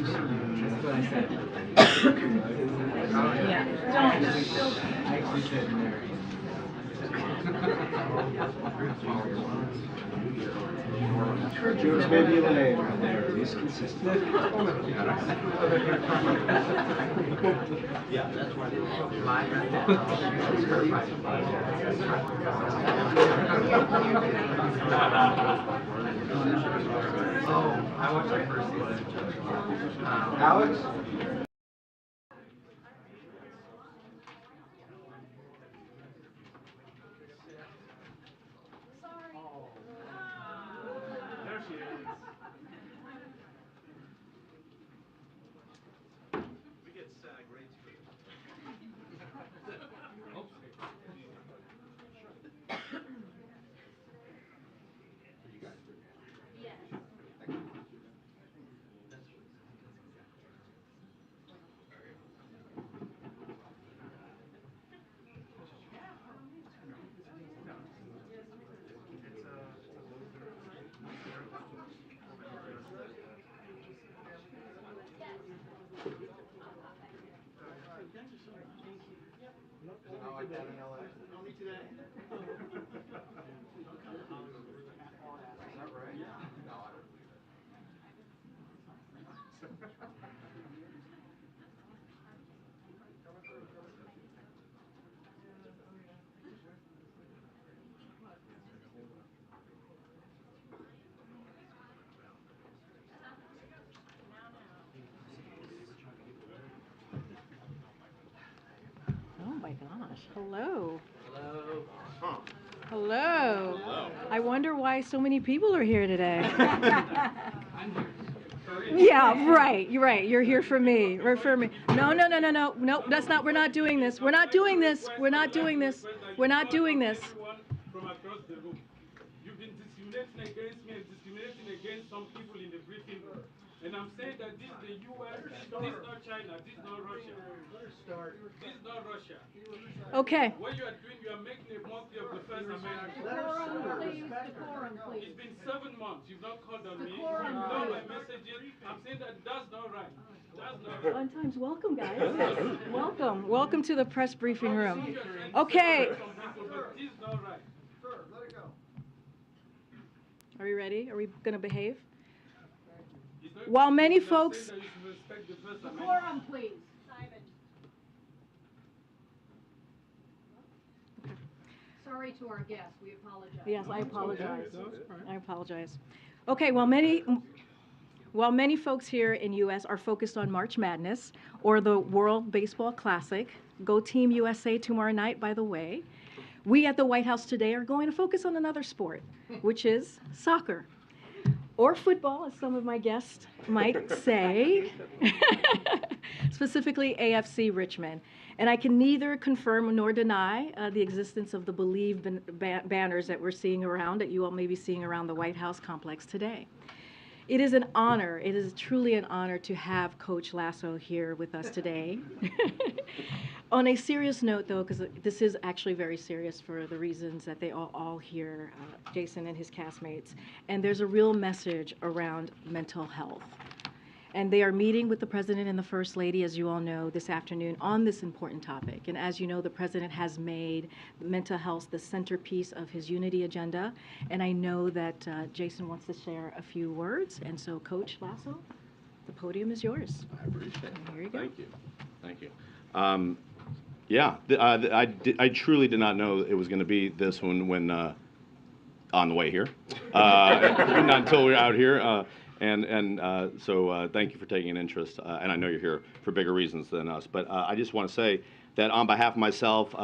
what I said. Yeah. I actually said Mary. George may be lame, but they're at least consistent. Yeah, that's why they Oh, I watched the first season. Alex? There she is. We get SAG rates for this. Only today. Is that right? Yeah. No, I don't believe Oh my gosh. Hello. Hello. Huh. Hello. Hello. I wonder why so many people are here today. I'm here. Yeah, right. You're right. You're here for me. We're for me. No, no, no, no, no. No, that's not. We're not doing this. We're not doing this. We're not doing this. We're not doing this. From across the room. You've been discriminating against me and discriminating against some people in the briefing room. And I'm saying that this is the US, this is not China, this is not Russia. This is not Russia. Okay. What you are doing, you are making a mockery of the First Amendment. Decorum, please. It's been 7 months. You've not called on me. You've Decorum, ignored my please. messages. I'm saying that that's not right. That's not right. Fun times. Welcome, guys. Welcome. Welcome to the press briefing room. Okay. This is not right. Sir, let it go. Are we ready? Are we going to behave? It's not While many I'm saying folks- that you should respect the First Amendment. Decorum, please. Simon. Sorry to our guests, we apologize. Yes, I apologize. I apologize. Okay, while many folks here in U.S. are focused on March Madness or the World Baseball Classic, go Team USA tomorrow night, by the way, we at the White House today are going to focus on another sport, which is soccer. Or football, as some of my guests might say, specifically AFC Richmond. And I can neither confirm nor deny the existence of the Believe banners that we're seeing around, that you all may be seeing around the White House complex today. It is an honor, it is truly an honor to have Coach Lasso here with us today. On a serious note, though, because this is actually very serious for the reasons that they all hear, Jason and his castmates, and there's a real message around mental health. And they are meeting with the President and the First Lady, as you all know, this afternoon on this important topic. And as you know, the President has made mental health the centerpiece of his unity agenda. And I know that Jason wants to share a few words. And so, Coach Lasso, the podium is yours. I appreciate it. Here you go. Thank you. Thank you. Yeah, I truly did not know it was going to be this one when on the way here. Not until we were out here. So thank you for taking an interest. And I know you're here for bigger reasons than us. But I just want to say that on behalf of myself,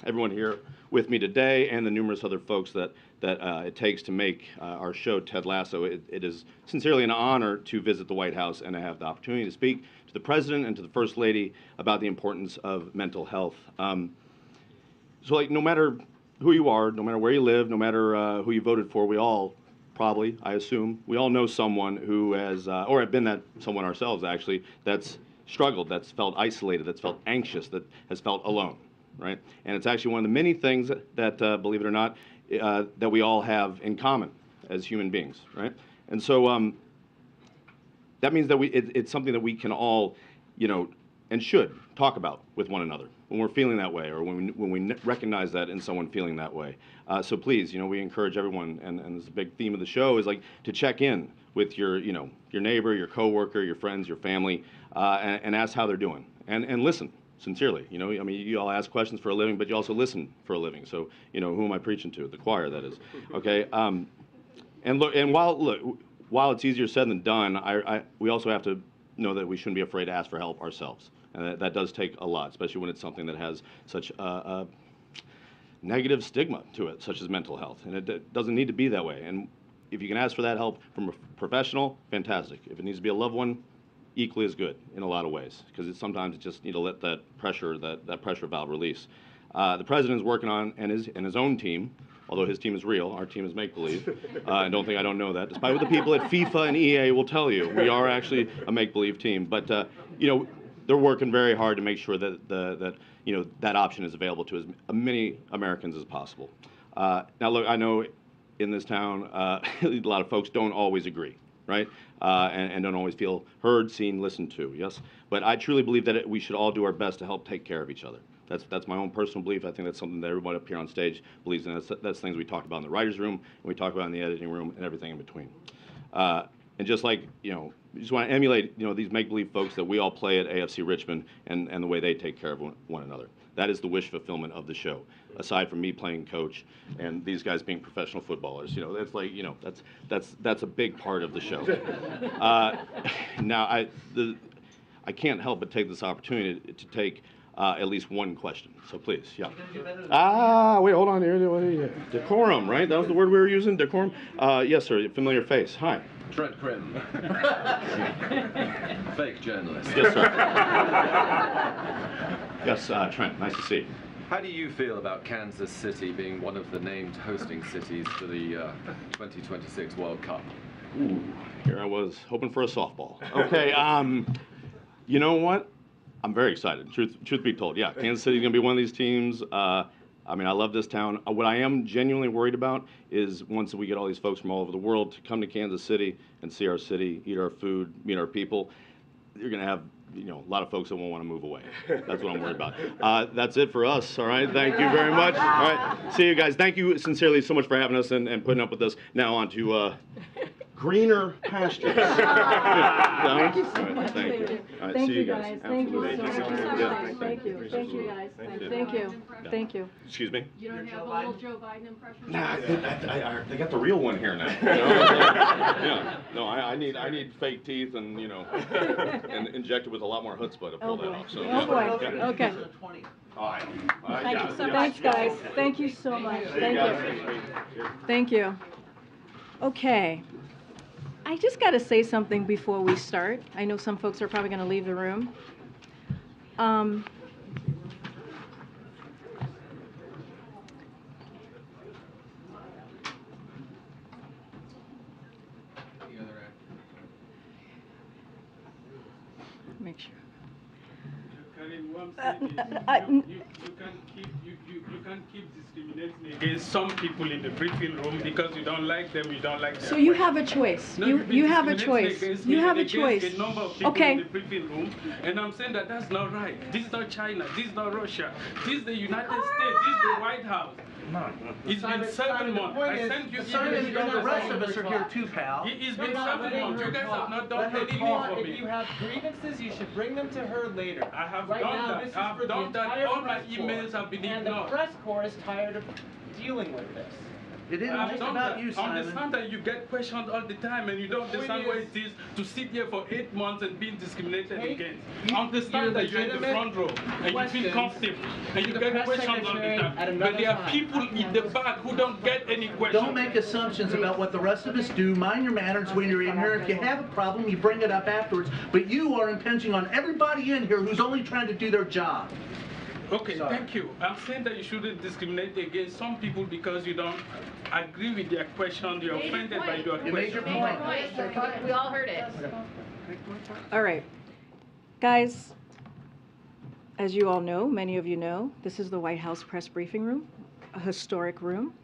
everyone here with me today, and the numerous other folks that it takes to make our show, Ted Lasso, it is sincerely an honor to visit the White House and to have the opportunity to speak to the President and to the First Lady about the importance of mental health. So, like, no matter who you are, no matter where you live, no matter who you voted for, we all probably, I assume, we all know someone who has, or have been that someone ourselves actually, that's struggled, that's felt isolated, that's felt anxious, that has felt alone, right? And it's actually one of the many things that believe it or not, that we all have in common as human beings, right? And so, that means that it's something that we can all, and should talk about with one another when we're feeling that way, or when we recognize that in someone feeling that way. So please, we encourage everyone, and this is a big theme of the show, is like to check in with your neighbor, your coworker, your friends, your family, and ask how they're doing, and listen sincerely. You all ask questions for a living, but you also listen for a living. So who am I preaching to? The choir, that is. Okay. And while it's easier said than done, we also have to know that we shouldn't be afraid to ask for help ourselves. And that does take a lot, especially when it's something that has such a negative stigma to it, such as mental health. And it doesn't need to be that way. And if you can ask for that help from a professional, fantastic. If it needs to be a loved one, equally as good in a lot of ways, because sometimes you just need to let that pressure valve release. The president's working on, and his own team, although his team is real, our team is make-believe, and don't think I don't know that, despite what the people at FIFA and EA will tell you. We are actually a make-believe team, but they're working very hard to make sure that that option is available to as many Americans as possible. Now look, I know in this town, a lot of folks don't always agree, right? And don't always feel heard, seen, listened to, yes? But I truly believe that we should all do our best to help take care of each other. That's my own personal belief. I think that's something that everybody up here on stage believes in. That's things we talk about in the writer's room, and we talk about in the editing room, and everything in between. And just like, we just want to emulate, these make-believe folks that we all play at AFC Richmond and the way they take care of one another. That is the wish fulfillment of the show, aside from me playing coach and these guys being professional footballers. That's like, that's a big part of the show. Now, I can't help but take this opportunity to take at least one question. So please, yeah. Wait, hold on here. Decorum, right? That was the word we were using, decorum? Yes, sir, familiar face. Hi. Trent Crim. Fake journalist. Yes, sir. Yes, Trent, nice to see you. How do you feel about Kansas City being one of the named hosting cities for the 2026 World Cup? Ooh, here I was hoping for a softball. Okay, you know what? I'm very excited. Truth be told, yeah, Kansas City is going to be one of these teams. I love this town. What I am genuinely worried about is once we get all these folks from all over the world to come to Kansas City and see our city, eat our food, meet our people, you're going to have a lot of folks that won't want to move away. That's what I'm worried about. That's it for us, all right? Thank you very much. All right, see you guys. Thank you sincerely so much for having us and putting up with us. Now on to greener pastures. Thank you so much. Thank you. All right, Thank see you you guys. guys. Thank you so Absolutely. much. Yeah, Thank you. Thank you guys. Thank you. Thank you. Excuse me? You don't have a little Joe Biden impression? Nah, they got the real one here now. Yeah. No, I need fake teeth and and injected with a lot more chutzpah to pull that off. So, Oh boy. yeah. Okay. All right. Thank you so much. Thanks, guys. Thank you so much. Thank you. Thank you. Okay. I just got to say something before we start. I know some folks are probably going to leave the room. Make sure. Karine, what I'm saying is you can't keep discriminating against some people in the briefing room because you don't like them, you don't like their So you have a choice. No, You have a choice. against You me have a and against choice. a number of people Okay. in the briefing room, and I'm saying that that's not right. This is not China. This is not Russia. This is the United States. This is the White House. It's been 7 months. I sent you emails. The rest of us are here too, pal. It's been 7 months. You guys have not done anything for If you me. have grievances, you should bring them to her later. I have Right done now, that. this is I've for the done that. entire All my press corps. emails have been And the ignored. press corps is tired of dealing with this. It isn't I've just done about that. you, I Simon. understand that you get questioned all the time and you don't understand what it is to sit here for 8 months and being discriminated Take against. your I understand that you're in the legitimate front row and you feel questions comfortable and you to the get press questioned all the secretary at time. another But there are time. people in the back who don't get any questions. Don't make assumptions about what the rest of us do. Mind your manners when you're in here. If you have a problem, you bring it up afterwards. But you are impinging on everybody in here who's only trying to do their job. Okay, thank you. I'm saying that you shouldn't discriminate against some people because you don't agree with their question, you're offended by your You made your question. point. We all heard it. All right. Guys, as you all know, many of you know, this is the White House press briefing room, a historic room,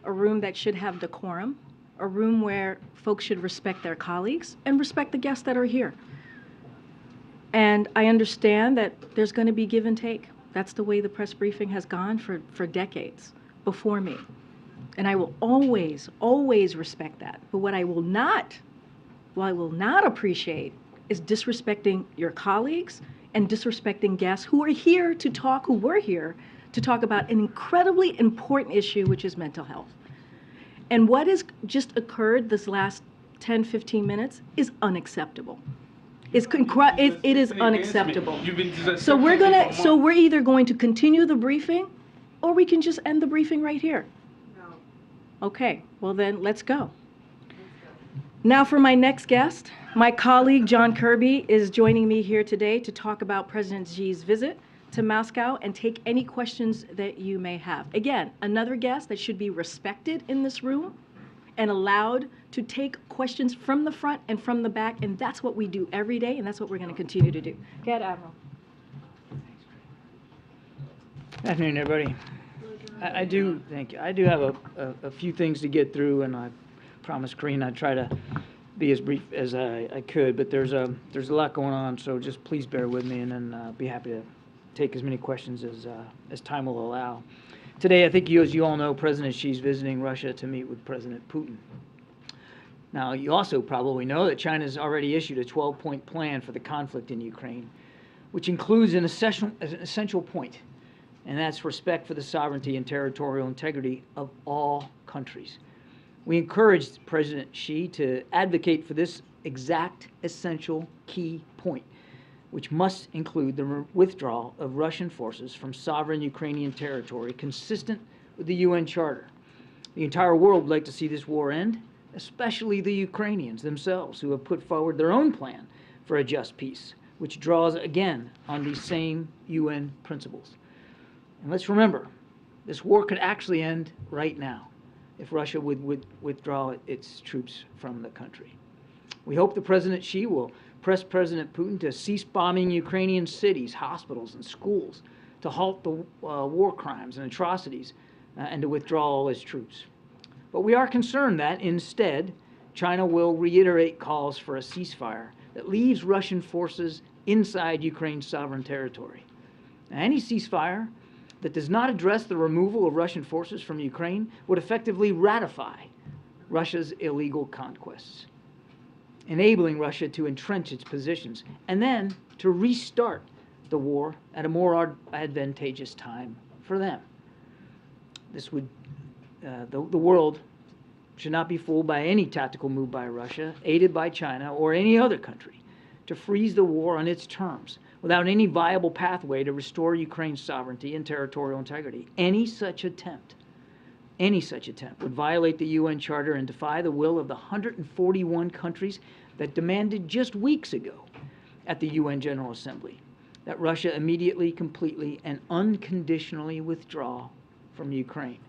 a room that should have decorum, a room where folks should respect their colleagues and respect the guests that are here. And I understand that there's going to be give and take. That's the way the press briefing has gone for decades before me. And I will always, always respect that. But what I will not appreciate is disrespecting your colleagues and disrespecting guests who are here to talk, who were here to talk about an incredibly important issue, which is mental health. And what has just occurred this last 10, 15 minutes is unacceptable. It is unacceptable. So we're either going to continue the briefing or we can just end the briefing right here. No. Okay, well then let's go. Now for my next guest, my colleague John Kirby is joining me here today to talk about President Xi's visit to Moscow and take any questions that you may have. Again, another guest that should be respected in this room and allowed to take questions from the front and from the back, and that's what we do every day, and that's what we're going to continue to do. Go ahead, Admiral. Good afternoon, everybody. I do have a few things to get through, and I promised Karine I'd try to be as brief as I could, but there's a lot going on, so just please bear with me, and then be happy to take as many questions as time will allow. Today, I think as you all know, President Xi's visiting Russia to meet with President Putin. Now, you also probably know that China's already issued a 12-point plan for the conflict in Ukraine, which includes an essential point, and that's respect for the sovereignty and territorial integrity of all countries. We encouraged President Xi to advocate for this exact essential key point, which must include the withdrawal of Russian forces from sovereign Ukrainian territory consistent with the UN Charter. The entire world would like to see this war end, especially the Ukrainians themselves, who have put forward their own plan for a just peace, which draws again on these same UN principles. And let's remember, this war could actually end right now if Russia would withdraw its troops from the country. We hope that President Xi will press President Putin to cease bombing Ukrainian cities, hospitals, and schools, to halt the war crimes and atrocities, and to withdraw all his troops. But we are concerned that, instead, China will reiterate calls for a ceasefire that leaves Russian forces inside Ukraine's sovereign territory. Now, any ceasefire that does not address the removal of Russian forces from Ukraine would effectively ratify Russia's illegal conquests, enabling Russia to entrench its positions and then to restart the war at a more advantageous time for them. This would, the world should not be fooled by any tactical move by Russia, aided by China or any other country, to freeze the war on its terms without any viable pathway to restore Ukraine's sovereignty and territorial integrity. Any such attempt would violate the UN Charter and defy the will of the 141 countries that demanded just weeks ago at the UN General Assembly that Russia immediately, completely, and unconditionally withdraw from Ukraine.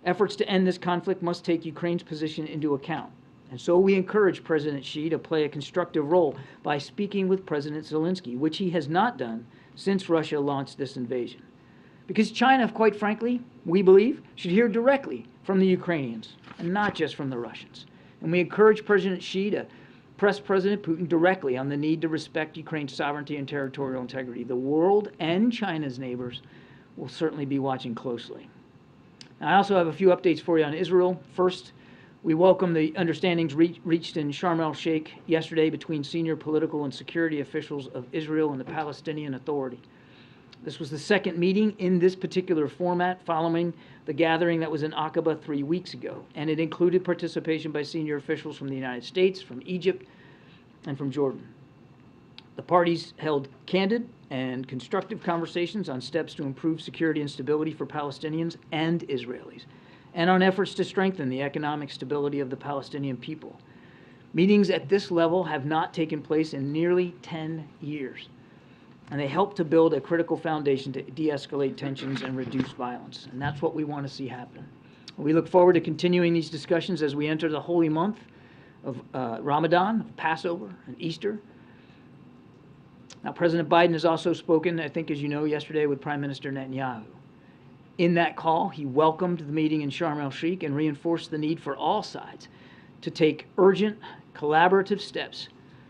Efforts to end this conflict must take Ukraine's position into account. And so we encourage President Xi to play a constructive role by speaking with President Zelensky, which he has not done since Russia launched this invasion. Because China, quite frankly, we believe, should hear directly from the Ukrainians and not just from the Russians. And we encourage President Xi to press President Putin directly on the need to respect Ukraine's sovereignty and territorial integrity. The world and China's neighbors will certainly be watching closely. Now, I also have a few updates for you on Israel. First, we welcome the understandings reached in Sharm el-Sheikh yesterday between senior political and security officials of Israel and the Palestinian Authority. This was the second meeting in this particular format following the gathering that was in Aqaba 3 weeks ago, and it included participation by senior officials from the United States, from Egypt, and from Jordan. The parties held candid and constructive conversations on steps to improve security and stability for Palestinians and Israelis, and on efforts to strengthen the economic stability of the Palestinian people. Meetings at this level have not taken place in nearly 10 years, and they help to build a critical foundation to de-escalate tensions and reduce violence, and that's what we want to see happen. We look forward to continuing these discussions as we enter the holy month of Ramadan, of Passover, and Easter. Now, President Biden has also spoken, I think as you know, yesterday with Prime Minister Netanyahu. In that call, he welcomed the meeting in Sharm el-Sheikh and reinforced the need for all sides to take urgent, collaborative steps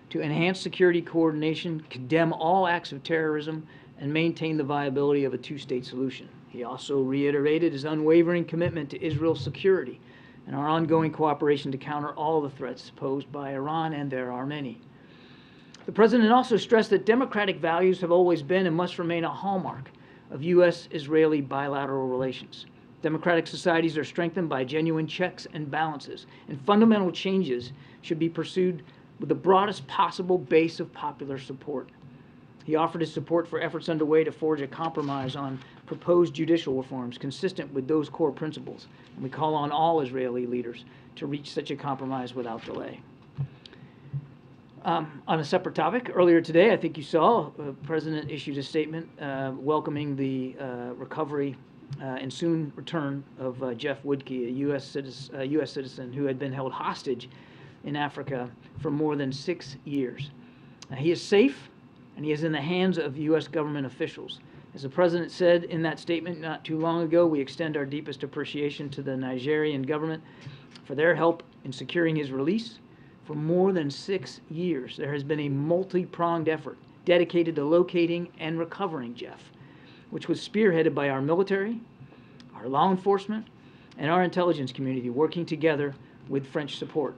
to enhance security coordination, condemn all acts of terrorism, and maintain the viability of a two-state solution. He also reiterated his unwavering commitment to Israel's security and our ongoing cooperation to counter all the threats posed by Iran, and there are many. The President also stressed that democratic values have always been and must remain a hallmark of U.S.-Israeli bilateral relations. Democratic societies are strengthened by genuine checks and balances, and fundamental changes should be pursued with the broadest possible base of popular support. He offered his support for efforts underway to forge a compromise on proposed judicial reforms consistent with those core principles, and we call on all Israeli leaders to reach such a compromise without delay. On a separate topic, earlier today, I think you saw, the President issued a statement welcoming the recovery and soon return of Jeff Woodkey, a U.S. citizen who had been held hostage in Africa for more than 6 years. He is safe, and he is in the hands of U.S. government officials. As the President said in that statement not too long ago, we extend our deepest appreciation to the Nigerian government for their help in securing his release. For more than 6 years, there has been a multi-pronged effort dedicated to locating and recovering Jeff, which was spearheaded by our military, our law enforcement, and our intelligence community working together with French support.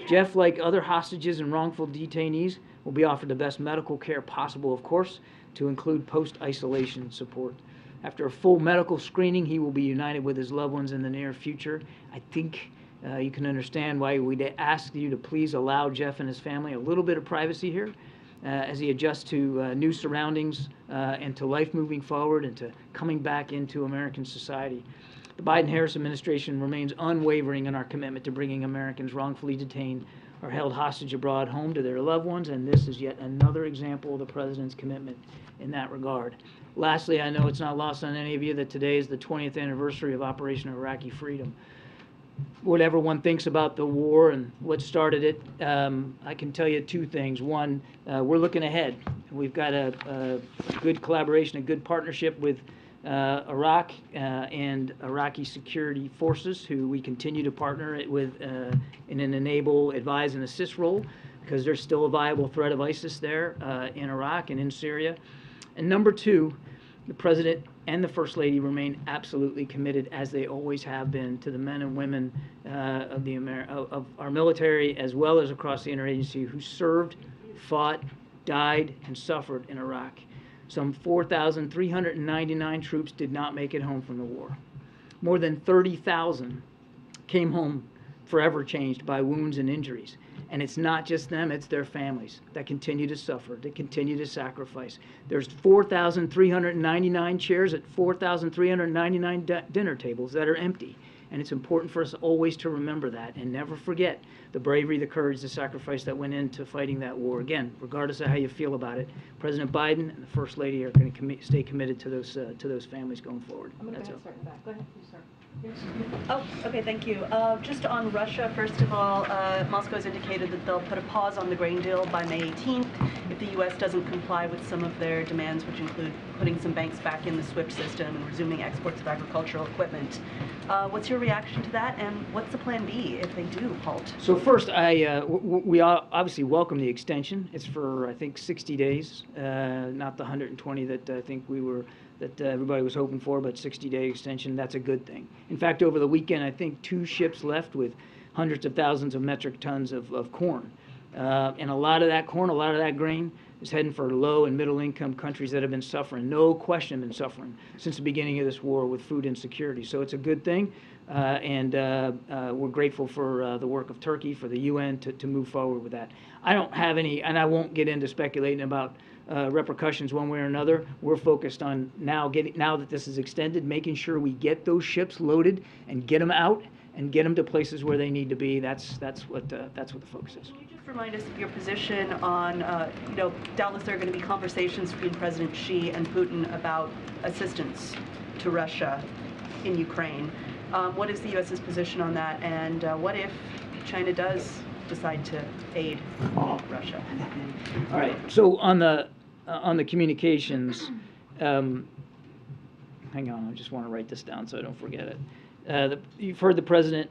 Jeff, like other hostages and wrongful detainees, will be offered the best medical care possible, of course, to include post-isolation support. After a full medical screening, he will be united with his loved ones in the near future. I think you can understand why we'd ask you to please allow Jeff and his family a little bit of privacy here as he adjusts to new surroundings and to life moving forward and to coming back into American society. The Biden-Harris administration remains unwavering in our commitment to bringing Americans wrongfully detained or held hostage abroad home to their loved ones, and this is yet another example of the President's commitment in that regard. Lastly, I know it's not lost on any of you that today is the 20th anniversary of Operation Iraqi Freedom. Whatever one thinks about the war and what started it, I can tell you two things. One, we're looking ahead. We've got a good collaboration, a good partnership with Iraq and Iraqi security forces, who we continue to partner with in an enable, advise, and assist role, because there's still a viable threat of ISIS there in Iraq and in Syria. And number two, the President and the First Lady remain absolutely committed, as they always have been, to the men and women of our military, as well as across the interagency, who served, fought, died, and suffered in Iraq. Some 4,399 troops did not make it home from the war. More than 30,000 came home forever changed by wounds and injuries. And it's not just them, it's their families that continue to suffer, that continue to sacrifice. There's 4,399 chairs at 4,399 dinner tables that are empty. And it's important for us always to remember that and never forget the bravery, the courage, the sacrifice that went into fighting that war. Again, regardless of how you feel about it, President Biden and the First Lady are going to stay committed to those families going forward. I'm going to start in the back. Go ahead, you start. Oh, okay, thank you. Just on Russia, first of all, Moscow has indicated that they'll put a pause on the grain deal by May 18th if the U.S. doesn't comply with some of their demands, which include putting some banks back in the SWIFT system and resuming exports of agricultural equipment. What's your reaction to that, and what's the plan B if they do halt? So first, we obviously welcome the extension. It's for, I think, 60 days, not the 120 that I think everybody was hoping for, but 60-day extension. That's a good thing. In fact, over the weekend, I think 2 ships left with hundreds of thousands of metric tons of corn. And a lot of that corn, a lot of that grain is heading for low and middle income countries that have been suffering, no question been suffering since the beginning of this war with food insecurity. So it's a good thing. And we're grateful for the work of Turkey, for the UN to move forward with that. I don't have any, and I won't get into speculating about repercussions one way or another. We're focused on now that this is extended, making sure we get those ships loaded and get them out and get them to places where they need to be. That's what the focus is. Can you just remind us of your position on, doubtless there are going to be conversations between President Xi and Putin about assistance to Russia in Ukraine. What is the U.S.'s position on that, and what if China does decide to aid Russia? All right. So on the communications, hang on. I just want to write this down so I don't forget it. You've heard the President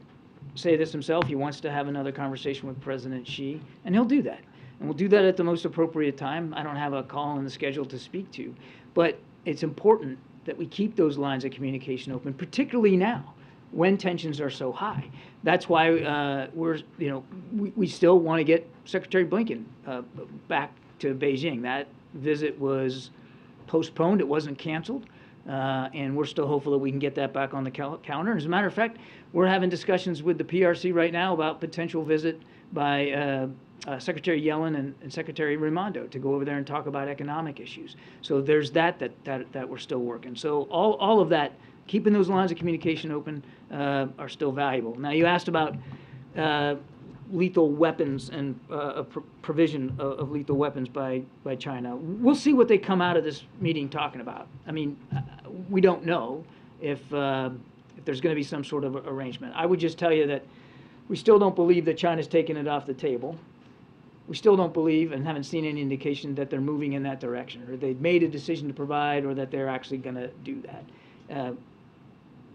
say this himself. He wants to have another conversation with President Xi, and he'll do that. And we'll do that at the most appropriate time. I don't have a call on the schedule to speak to, but it's important that we keep those lines of communication open, particularly now when tensions are so high. That's why we still want to get Secretary Blinken back to Beijing. That visit was postponed. It wasn't canceled. And we're still hopeful that we can get that back on the calendar. As a matter of fact, we're having discussions with the PRC right now about potential visit by Secretary Yellen and Secretary Raimondo to go over there and talk about economic issues. So there's that we're still working. So all of that, keeping those lines of communication open, are still valuable. Now, you asked about lethal weapons and provision of lethal weapons by China. We'll see what they come out of this meeting talking about. I mean, we don't know if there's going to be some sort of arrangement. I would just tell you that we still don't believe that China's taken it off the table. We still don't believe and haven't seen any indication that they're moving in that direction, or they've made a decision to provide, or that they're actually going to do that.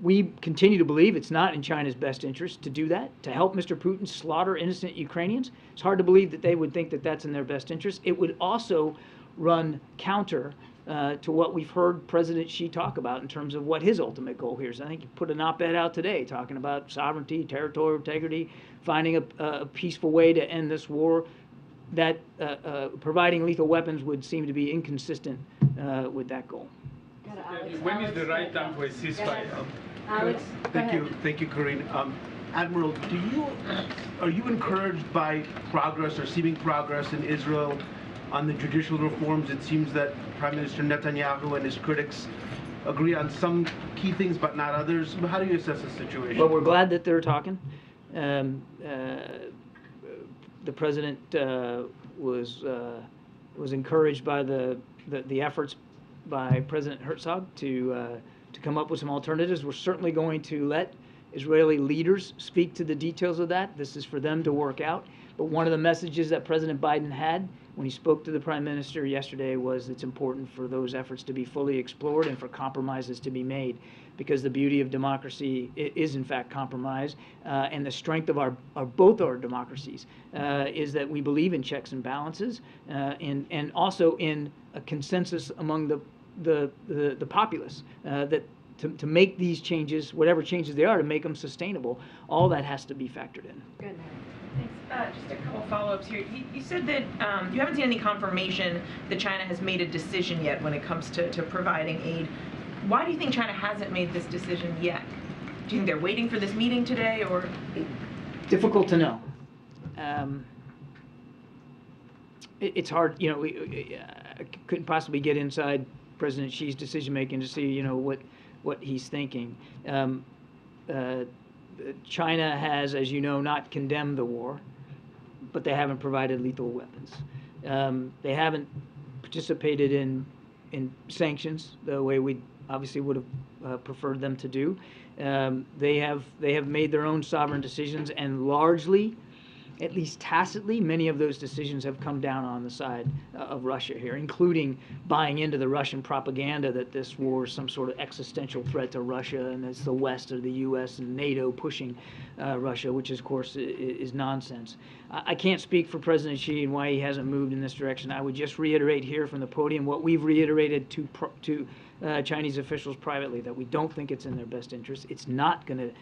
We continue to believe it's not in China's best interest to do that, to help Mr. Putin slaughter innocent Ukrainians. It's hard to believe that they would think that that's in their best interest. It would also run counter to what we've heard President Xi talk about in terms of what his ultimate goal here is. I think he put an op-ed out today talking about sovereignty, territorial integrity, finding a peaceful way to end this war. That providing lethal weapons would seem to be inconsistent with that goal. When is the right time for a ceasefire? Alex, Thank you, Karine. Admiral, are you encouraged by progress or seeming progress in Israel on the judicial reforms? It seems that Prime Minister Netanyahu and his critics agree on some key things, but not others. How do you assess the situation? Well, we're glad that they're talking. The president was encouraged by the efforts by President Herzog to come up with some alternatives. We're certainly going to let Israeli leaders speak to the details of that. This is for them to work out. But one of the messages that President Biden had when he spoke to the Prime Minister yesterday was it's important for those efforts to be fully explored and for compromises to be made, because the beauty of democracy is in fact compromise, and the strength of both our democracies is that we believe in checks and balances, and also in a consensus among the populace that to make these changes, whatever changes they are, to make them sustainable, all that has to be factored in. Good. Thanks. Just a couple follow-ups here. You said that you haven't seen any confirmation that China has made a decision yet when it comes to providing aid. Why do you think China hasn't made this decision yet? Do you think they're waiting for this meeting today, or? Difficult to know. It's hard, I couldn't possibly get inside President Xi's decision-making to see, what he's thinking. China has, as you know, not condemned the war, but they haven't provided lethal weapons. They haven't participated in sanctions the way we obviously would have preferred them to do. They have made their own sovereign decisions, and largely, at least tacitly, many of those decisions have come down on the side of Russia here, including buying into the Russian propaganda that this war is some sort of existential threat to Russia, and it's the West or the U.S. and NATO pushing Russia, which, of course, is nonsense. I can't speak for President Xi and why he hasn't moved in this direction. I would just reiterate here from the podium what we've reiterated to Chinese officials privately, that we don't think it's in their best interest. It's not going to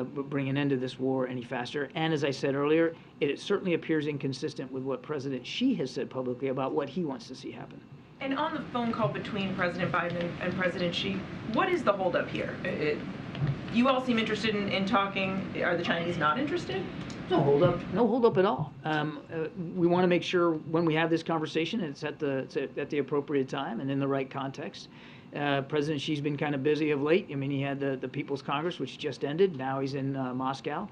bring an end to this war any faster. And as I said earlier, it certainly appears inconsistent with what President Xi has said publicly about what he wants to see happen. And on the phone call between President Biden and President Xi, what is the holdup here? You all seem interested in talking. Are the Chinese not interested? No holdup at all. We want to make sure when we have this conversation, it's at the appropriate time and in the right context. President Xi's been kind of busy of late. I mean, he had the People's Congress, which just ended. Now he's in Moscow.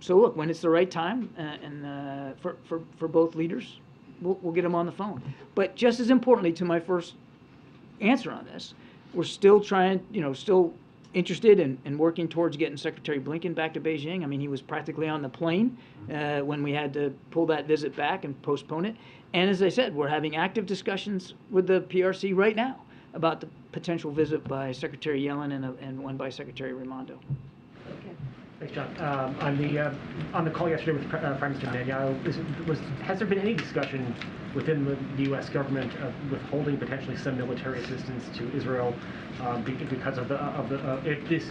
So look, when it's the right time, and for both leaders, we'll get them on the phone. But just as importantly, to my first answer on this, we're still still interested in working towards getting Secretary Blinken back to Beijing. I mean, he was practically on the plane when we had to pull that visit back and postpone it. And as I said, we're having active discussions with the PRC right now about the potential visit by Secretary Yellen and one by Secretary Raimondo. Okay. Thanks, John. On the call yesterday with Prime Minister Netanyahu, has there been any discussion within the U.S. government of withholding potentially some military assistance to Israel because of if these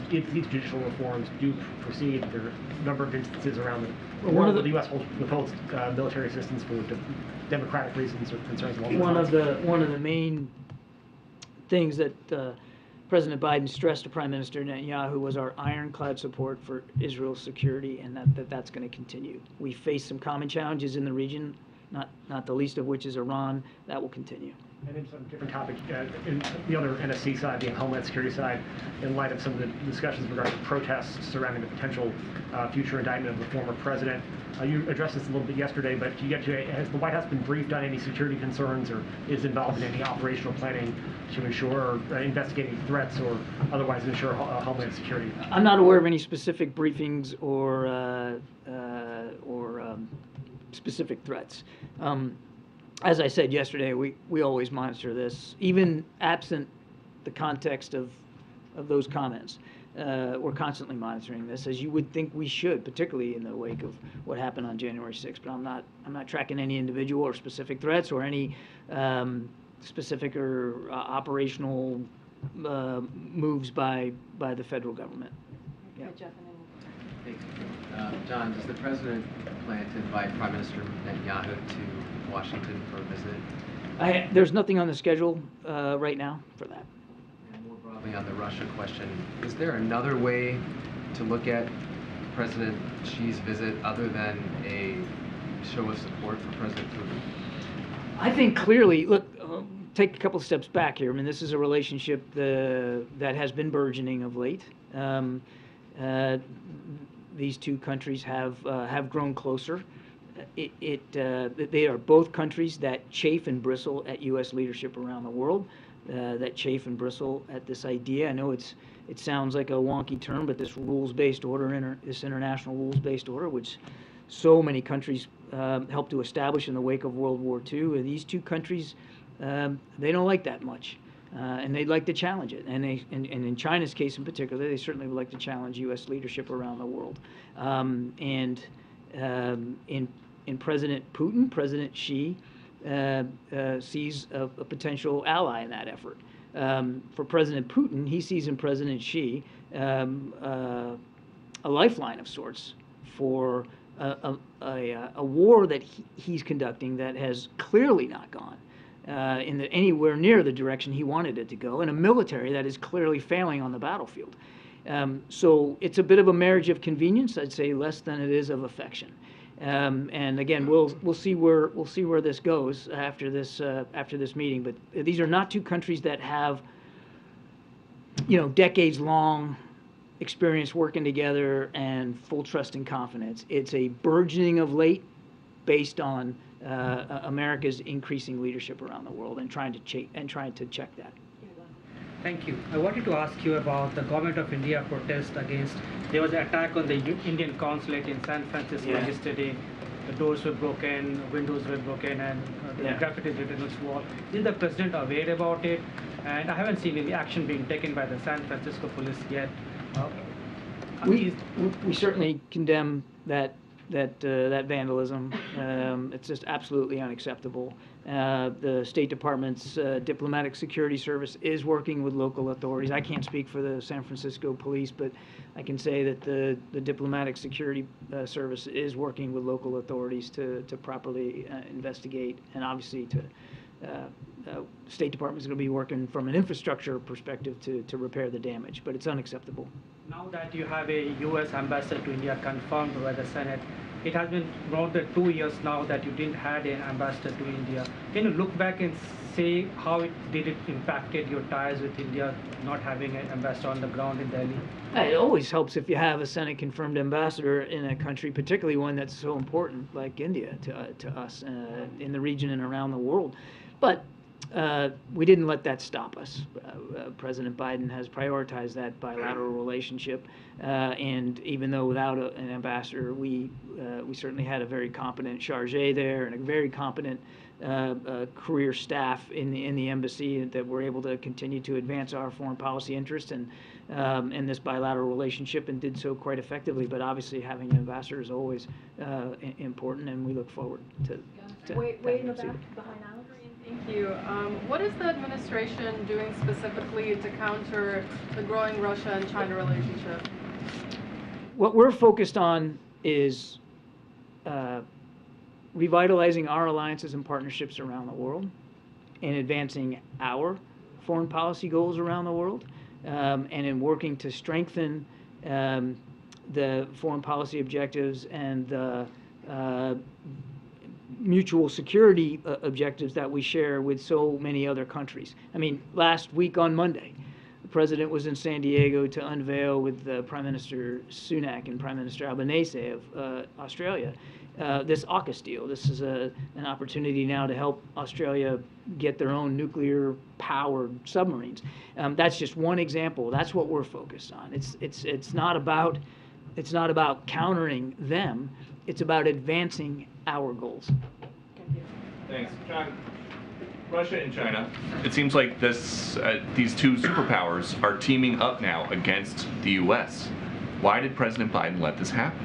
judicial reforms do proceed? There are a number of instances around the world where the U.S. withholds military assistance for democratic reasons or concerns along those lines. One of the main things that President Biden stressed to Prime Minister Netanyahu was our ironclad support for Israel's security, and that's going to continue. We face some common challenges in the region, not the least of which is Iran. That will continue. And then some different topic, in the other NSC side, the Homeland Security side, in light of some of the discussions regarding protests surrounding the potential future indictment of the former president. You addressed this a little bit yesterday, but has the White House been briefed on any security concerns or is involved in any operational planning to ensure investigating threats or otherwise ensure Homeland Security? I'm not aware of any specific briefings or specific threats. As I said yesterday, we always monitor this, even absent the context of those comments. We're constantly monitoring this, as you would think we should, particularly in the wake of what happened on January 6th. But I'm not tracking any individual or specific threats or any specific or operational moves by the federal government. Yeah. Thanks. John, does the president plan to invite Prime Minister Netanyahu to Washington for a visit? There's nothing on the schedule right now for that. And more broadly on the Russia question, is there another way to look at President Xi's visit other than a show of support for President Putin? I think clearly, look, take a couple of steps back here. I mean, this is a relationship that has been burgeoning of late. These two countries have grown closer. They are both countries that chafe and bristle at U.S. leadership around the world, that chafe and bristle at this idea. I know it sounds like a wonky term, but this rules-based order, this international rules-based order, which so many countries helped to establish in the wake of World War II, these two countries, they don't like that much. And they'd like to challenge it. And in China's case in particular, they certainly would like to challenge U.S. leadership around the world. In President Putin, President Xi sees a potential ally in that effort. For President Putin, he sees in President Xi a lifeline of sorts for a war that he's conducting that has clearly not gone anywhere near the direction he wanted it to go, and a military that is clearly failing on the battlefield. So it's a bit of a marriage of convenience, I'd say, less than it is of affection. And again, we'll see where this goes after this meeting. But these are not two countries that have, decades-long experience working together and full trust and confidence. It's a burgeoning of late, based on America's increasing leadership around the world and trying to check that. Thank you. I wanted to ask you about the government of India protest against, there was an attack on the Indian consulate in San Francisco yesterday. The doors were broken, windows were broken, and the graffiti is written on its wall. Is the president aware about it? And I haven't seen any action being taken by the San Francisco police yet. We certainly condemn that vandalism. It's just absolutely unacceptable. The State Department's Diplomatic Security Service is working with local authorities. I can't speak for the San Francisco police, but I can say that the Diplomatic Security Service is working with local authorities to properly investigate, and obviously State Department is going to be working from an infrastructure perspective to repair the damage, but it's unacceptable. Now that you have a U.S. ambassador to India confirmed by the Senate, it has been more than 2 years now that you didn't have an ambassador to India. Can you look back and say how did it impacted your ties with India, not having an ambassador on the ground in Delhi? It always helps if you have a Senate-confirmed ambassador in a country, particularly one that's so important like India to us in the region and around the world. But we didn't let that stop us. President Biden has prioritized that bilateral relationship, and even though without an ambassador, we certainly had a very competent charge there and a very competent career staff in the embassy that were able to continue to advance our foreign policy interests and this bilateral relationship, and did so quite effectively. But obviously, having an ambassador is always important, and we look forward to Wait in the back, behind Alex. Thank you. What is the administration doing specifically to counter the growing Russia and China relationship? What we're focused on is revitalizing our alliances and partnerships around the world and advancing our foreign policy goals around the world, and in working to strengthen the foreign policy objectives and the mutual security objectives that we share with so many other countries. I mean, last week on Monday, the president was in San Diego to unveil with Prime Minister Sunak and Prime Minister Albanese of Australia this AUKUS deal. This is an opportunity now to help Australia get their own nuclear-powered submarines. That's just one example. That's what we're focused on. It's not about countering them. It's about advancing our goals. Thanks, John. Russia and China. It seems like these two superpowers are teaming up now against the U.S. Why did President Biden let this happen?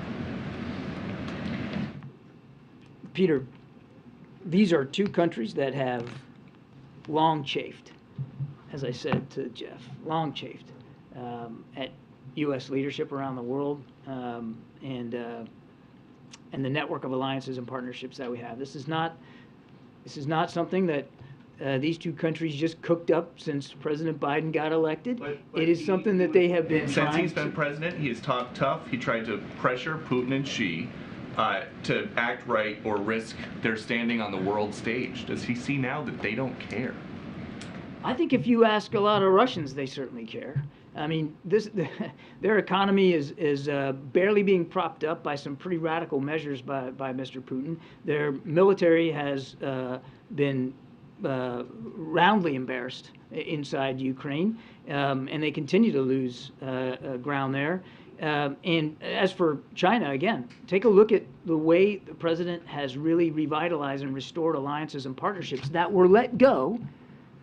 Peter, these are two countries that have long chafed, as I said to Jeff, long chafed at U.S. leadership around the world, and the network of alliances and partnerships that we have. This is not something that these two countries just cooked up since President Biden got elected. But it is something that they have been since he's been president. He has talked tough. He tried to pressure Putin and Xi to act right or risk their standing on the world stage. Does he see now that they don't care? I think if you ask a lot of Russians, they certainly care. I mean, their economy is barely being propped up by some pretty radical measures by Mr. Putin. Their military has been roundly embarrassed inside Ukraine, and they continue to lose ground there. And as for China, again, take a look at the way the president has really revitalized and restored alliances and partnerships that were let go,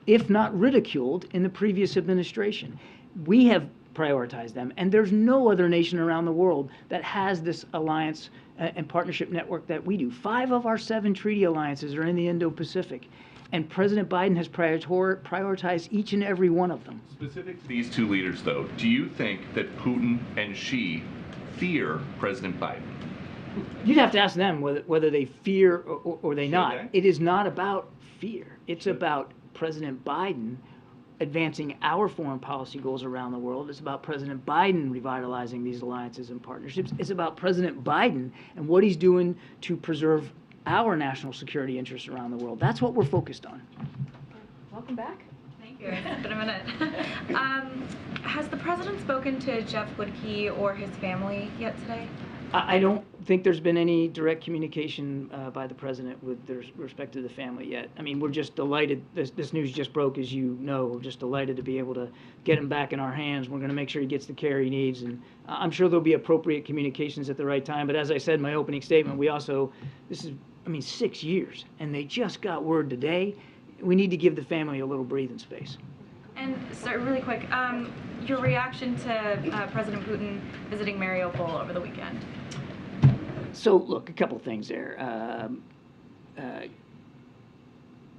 if not ridiculed, in the previous administration. We have prioritized them, and there's no other nation around the world that has this alliance and partnership network that we do. 5 of our 7 treaty alliances are in the Indo-Pacific, and President Biden has prioritized each and every one of them. Specific to these two leaders, though, do you think that Putin and Xi fear President Biden? You'd have to ask them whether they fear or they not. It is not about fear. It's about President Biden advancing our foreign policy goals around the world. It's about President Biden revitalizing these alliances and partnerships. It's about President Biden and what he's doing to preserve our national security interests around the world. That's what we're focused on. Welcome back. Thank you. It's been a minute. Has the president spoken to Jeff Woodkey or his family yet today? I don't think there's been any direct communication by the president with respect to the family yet. I mean, we're just delighted. This news just broke, as you know. We're just delighted to be able to get him back in our hands. We're going to make sure he gets the care he needs, and I'm sure there'll be appropriate communications at the right time. But as I said in my opening statement, this is 6 years, and they just got word today. We need to give the family a little breathing space. And sir, really quick, your reaction to President Putin visiting Mariupol over the weekend? So, look, a couple things there.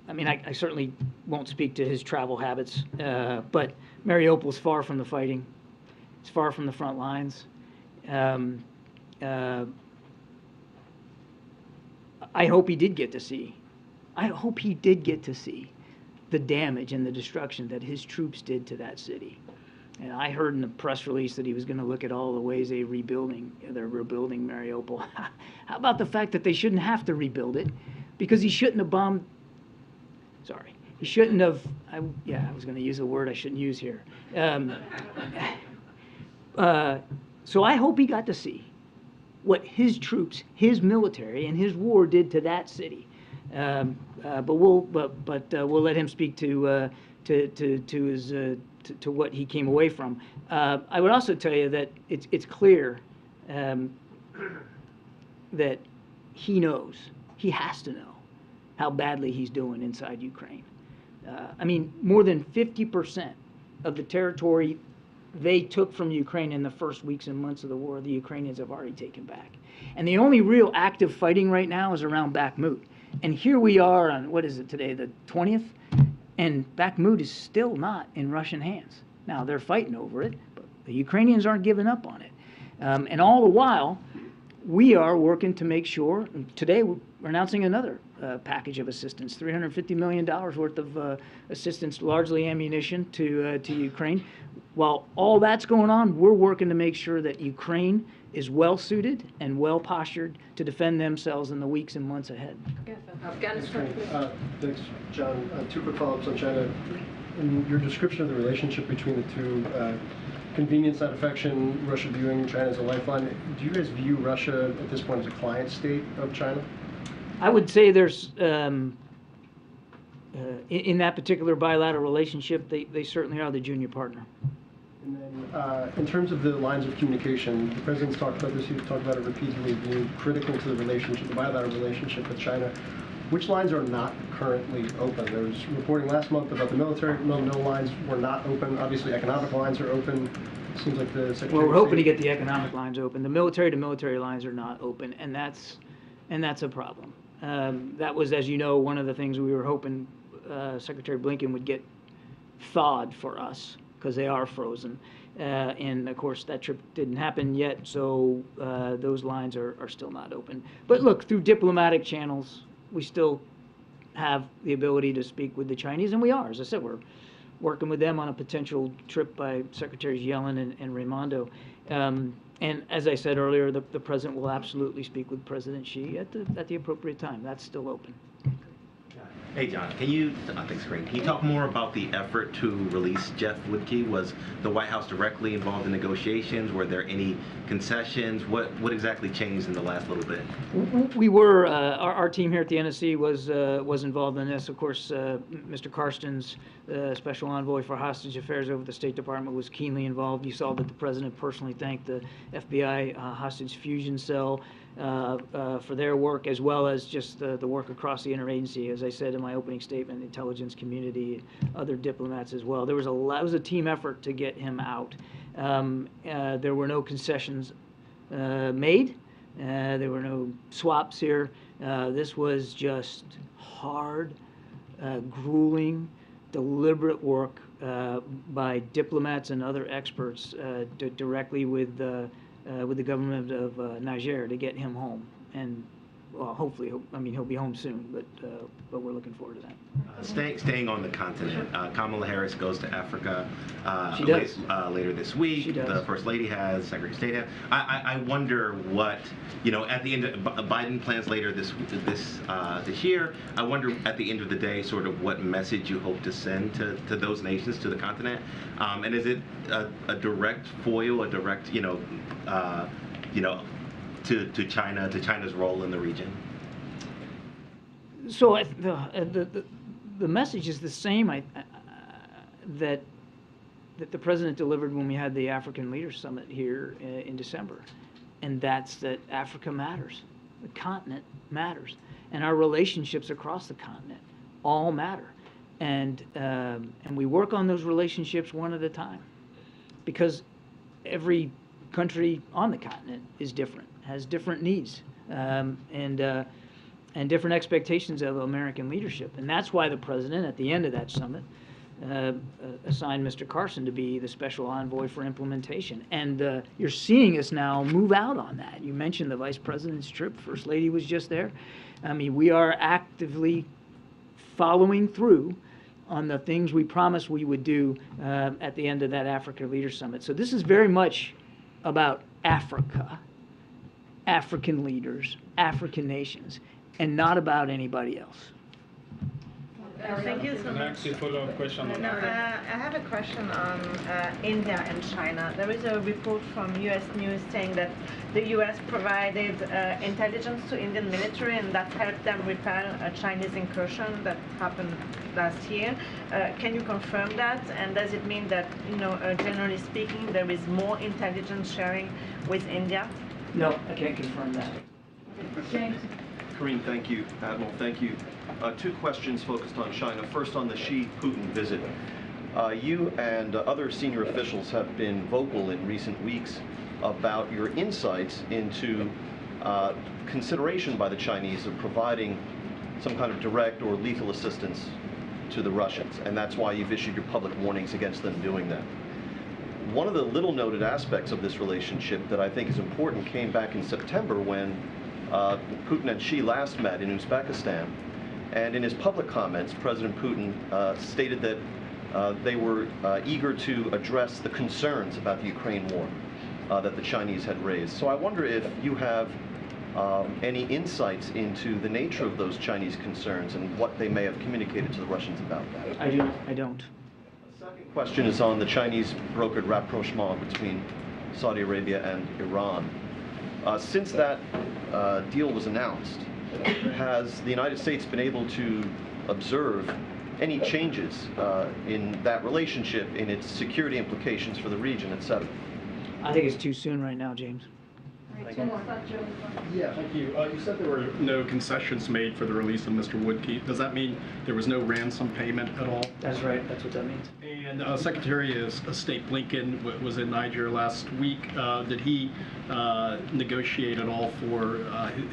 I mean, I certainly won't speak to his travel habits, but Mariupol is far from the fighting. It's far from the front lines. I hope he did get to see. The damage and the destruction that his troops did to that city. And I heard in the press release that he was going to look at all the ways they're rebuilding Mariupol. How about the fact that they shouldn't have to rebuild it? Because he shouldn't have bombed. Sorry. He shouldn't have. I was going to use a word I shouldn't use here. So I hope he got to see what his troops, his military, and his war did to that city. But we'll let him speak to his to what he came away from. I would also tell you that it's clear that he knows, he has to know how badly he's doing inside Ukraine. I mean, more than 50% of the territory they took from Ukraine in the first weeks and months of the war, the Ukrainians have already taken back. And the only real active fighting right now is around Bakhmut. And here we are on, what is it today, the 20th? And Bakhmut is still not in Russian hands. Now, they're fighting over it, but the Ukrainians aren't giving up on it. And all the while, we are working to make sure, today we're announcing another package of assistance, $350 million worth of assistance, largely ammunition to Ukraine. While all that's going on, we're working to make sure that Ukraine is well-suited and well-postured to defend themselves in the weeks and months ahead. Afghanistan. Thanks, John. Two quick follow-ups on China. In your description of the relationship between the two, convenience, not affection, Russia viewing China as a lifeline, do you guys view Russia at this point as a client state of China? I would say there's, in that particular bilateral relationship, they certainly are the junior partner. And then, in terms of the lines of communication, the president's talked about this, you've talked about it repeatedly, being critical to the relationship, the bilateral relationship with China. Which lines are not currently open? There was reporting last month about the military, no lines were not open. Obviously, economic lines are open. It seems like the Secretary Well, we're hoping to get the economic lines open. The military-to-military lines are not open, and that's a problem. That was, as you know, one of the things we were hoping Secretary Blinken would get thawed for us, because they are frozen. And of course, that trip didn't happen yet, so those lines are still not open. But look, through diplomatic channels, we still have the ability to speak with the Chinese, and we are. As I said, we're working with them on a potential trip by Secretaries Yellen and Raimondo. And as I said earlier, the president will absolutely speak with President Xi at the appropriate time. That's still open. Hey, John, can you, thanks, Karine. Can you talk more about the effort to release Jeff Woodkey? Was the White House directly involved in negotiations? Were there any concessions? What exactly changed in the last little bit? We were, our team here at the NSC was involved in this. Of course, Mr. Karsten's special envoy for hostage affairs over the State Department was keenly involved. You saw that the president personally thanked the FBI hostage fusion cell for their work, as well as just the work across the interagency. As I said in my opening statement, the intelligence community, other diplomats as well. It was a team effort to get him out. There were no concessions made. There were no swaps here. This was just hard, grueling, deliberate work by diplomats and other experts directly with the government of Niger to get him home. And well, hopefully, he'll be home soon, but we're looking forward to that. Staying on the continent, Kamala Harris goes to Africa She does. Later this week. She does. The First Lady has, Secretary of State has. I wonder what, at the end of, Biden plans later this year. I wonder at the end of the day, sort of what message you hope to send to those nations, to the continent, and is it a direct foil, a direct, to China, to China's role in the region? So the message is the same that the president delivered when we had the African Leaders Summit here in December, and that's that Africa matters, the continent matters, and our relationships across the continent all matter, and we work on those relationships one at a time, because every country on the continent is different, has different needs, and different expectations of American leadership. And that's why the president, at the end of that summit, assigned Mr. Carson to be the special envoy for implementation. And you're seeing us now move out on that. You mentioned the vice president's trip. First Lady was just there. We are actively following through on the things we promised we would do at the end of that Africa Leaders Summit. So this is very much about Africa, African leaders, African nations, and not about anybody else. Thank you so Can I much. ask you a follow-up question on that? I have a question on India and China. There is a report from U.S. News saying that the U.S. provided intelligence to Indian military and that helped them repel a Chinese incursion that happened last year. Can you confirm that? And does it mean that, generally speaking, there is more intelligence sharing with India? No, I can't confirm that. James. Karine, thank you. Admiral, thank you. Two questions focused on China. First, on the Xi-Putin visit. You and other senior officials have been vocal in recent weeks about your insights into consideration by the Chinese of providing some kind of direct or lethal assistance to the Russians, and that's why you've issued your public warnings against them doing that. One of the little noted aspects of this relationship that I think is important came back in September when Putin and Xi last met in Uzbekistan, and in his public comments, President Putin stated that they were eager to address the concerns about the Ukraine war that the Chinese had raised. So I wonder if you have any insights into the nature of those Chinese concerns and what they may have communicated to the Russians about that. I don't. The second question is on the Chinese brokered rapprochement between Saudi Arabia and Iran. Since that deal was announced, has the United States been able to observe any changes in that relationship, in its security implications for the region, etc.? I think it's too soon right now, James. Yeah, thank you. You said there were no concessions made for the release of Mr. Woodkey. Does that mean there was no ransom payment at all? That's right. That's what that means. And Secretary of State Blinken was in Niger last week. Did he negotiate at all for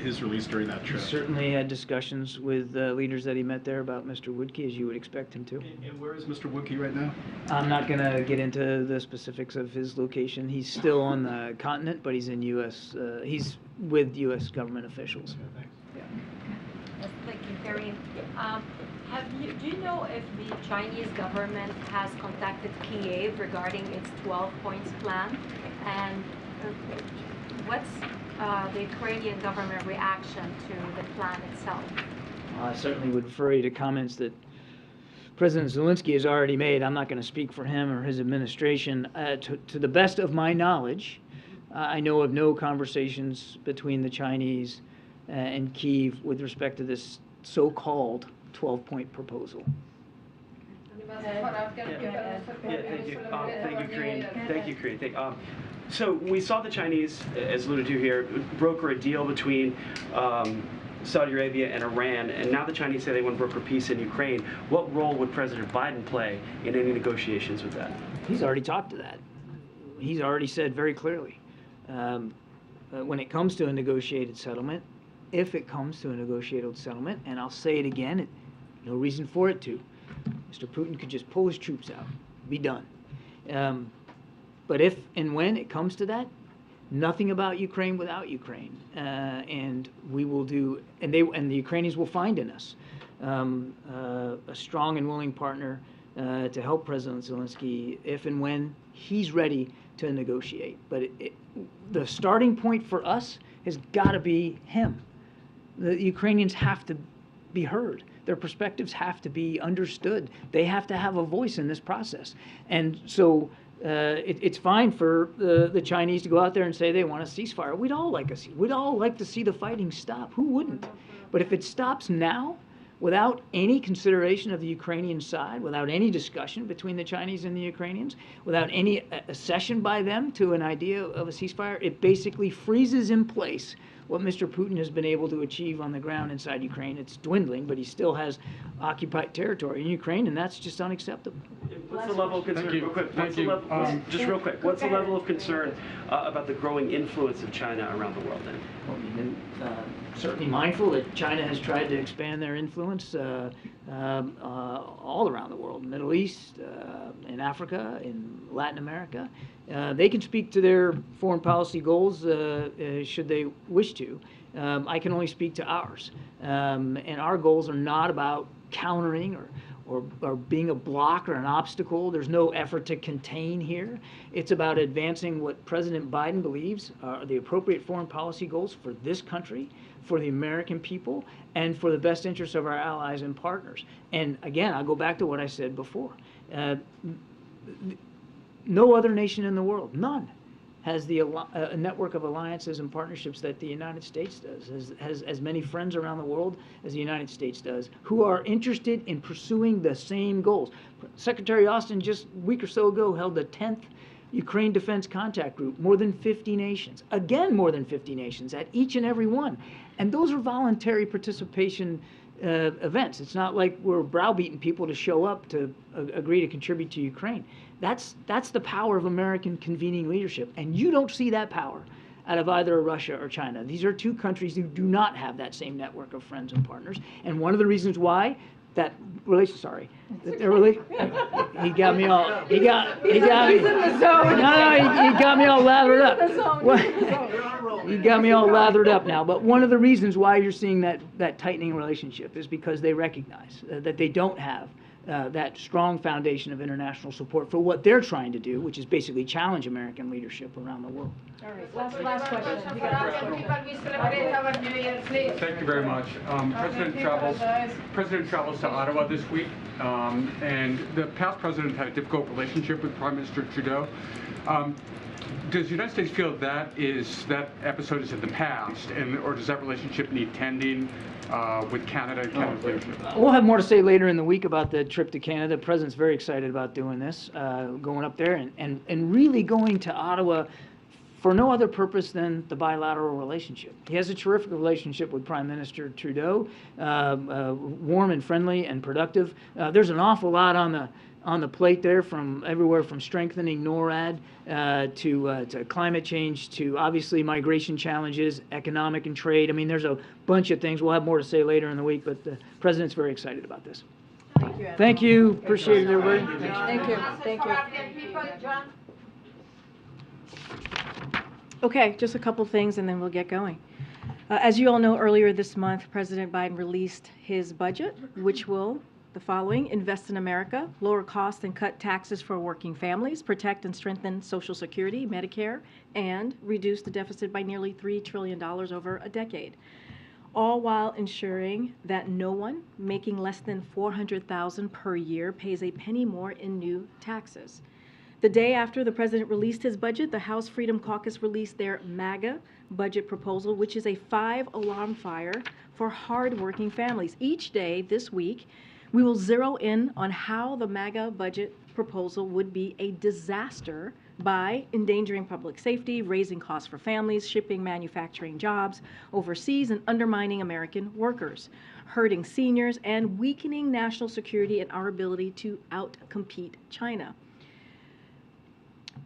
his release during that trip? He certainly had discussions with leaders that he met there about Mr. Woodkey, as you would expect him to. And where is Mr. Woodkey right now? I'm not going to get into the specifics of his location. He's still on the continent, but he's in U.S. He's with U.S. government officials. Yeah, Yes, thank you, Karine. Do you know if the Chinese government has contacted Kiev regarding its 12 points plan? And what's the Ukrainian government reaction to the plan itself? I certainly would refer you to comments that President Zelensky has already made. I'm not going to speak for him or his administration. To the best of my knowledge, I know of no conversations between the Chinese and Kyiv with respect to this so-called 12-point proposal. Yeah, thank you. Thank you, Karine. Thank you, Karine. So we saw the Chinese, as alluded to here, broker a deal between Saudi Arabia and Iran, and now the Chinese say they want to broker peace in Ukraine. What role would President Biden play in any negotiations with that? He's already talked to that. He's already said very clearly, when it comes to a negotiated settlement, if it comes to a negotiated settlement, and I'll say it again, no reason for it to, Mr. Putin could just pull his troops out, be done. But if and when it comes to that, nothing about Ukraine without Ukraine, and we will do, and the Ukrainians will find in us a strong and willing partner to help President Zelensky if and when he's ready to negotiate. But the starting point for us has got to be him. The Ukrainians have to be heard. Their perspectives have to be understood. They have to have a voice in this process. And so it's fine for the Chinese to go out there and say they want a ceasefire. We'd all like to see the fighting stop. Who wouldn't? But if it stops now, without any consideration of the Ukrainian side, without any discussion between the Chinese and the Ukrainians, without any accession by them to an idea of a ceasefire, it basically freezes in place what Mr. Putin has been able to achieve on the ground inside Ukraine. It's dwindling, but he still has occupied territory in Ukraine, and that's just unacceptable. What's the level of concern, real quick, just real quick, what's the level of concern about the growing influence of China around the world then? Certainly mindful that China has tried to expand their influence all around the world, Middle East, in Africa, in Latin America. They can speak to their foreign policy goals should they wish to. I can only speak to ours. And our goals are not about countering or being a block or an obstacle. There's no effort to contain here. It's about advancing what President Biden believes are the appropriate foreign policy goals for this country, for the American people and for the best interests of our allies and partners. And again, I'll go back to what I said before. No other nation in the world, none, has a network of alliances and partnerships that the United States does, has as many friends around the world as the United States does, who are interested in pursuing the same goals. Secretary Austin just a week or so ago held the 10th Ukraine Defense Contact Group, more than 50 nations, again more than 50 nations at each and every one. And those are voluntary participation events. It's not like we're browbeating people to show up to agree to contribute to Ukraine. That's the power of American convening leadership. And you don't see that power out of either Russia or China. These are two countries who do not have that same network of friends and partners. And one of the reasons why that relation, sorry, that their he got me all, he got me, no, he got me all lathered up. He got me all lathered up now. But one of the reasons why you're seeing that tightening relationship is because they recognize that they don't have that strong foundation of international support for what they're trying to do, which is basically challenge American leadership around the world. All right, last question. Thank you very much. President travels to Ottawa this week, and the past president had a difficult relationship with Prime Minister Trudeau. Does the United States feel that episode is in the past, or does that relationship need tending with Canada and Canada's leadership? We'll have more to say later in the week about the trip to Canada. The president's very excited about doing this, going up there and really going to Ottawa for no other purpose than the bilateral relationship. He has a terrific relationship with Prime Minister Trudeau, warm and friendly and productive. There's an awful lot on the plate there, from everywhere from strengthening NORAD to climate change to obviously migration challenges, economic and trade. I mean, there's a bunch of things. We'll have more to say later in the week, but the president's very excited about this. Thank you, Ed. Thank you. Appreciate it, everybody. Thank you. Thank you. Okay, just a couple things and then we'll get going. As you all know, earlier this month, President Biden released his budget, which will the following: invest in America, lower costs and cut taxes for working families, protect and strengthen Social Security, Medicare, and reduce the deficit by nearly $3 trillion over a decade, all while ensuring that no one making less than $400,000 per year pays a penny more in new taxes. The day after the president released his budget, the House Freedom Caucus released their MAGA budget proposal, which is a 5-alarm fire for hardworking families. Each day this week, we will zero in on how the MAGA budget proposal would be a disaster by endangering public safety, raising costs for families, shipping manufacturing jobs overseas, and undermining American workers, hurting seniors, and weakening national security and our ability to outcompete China.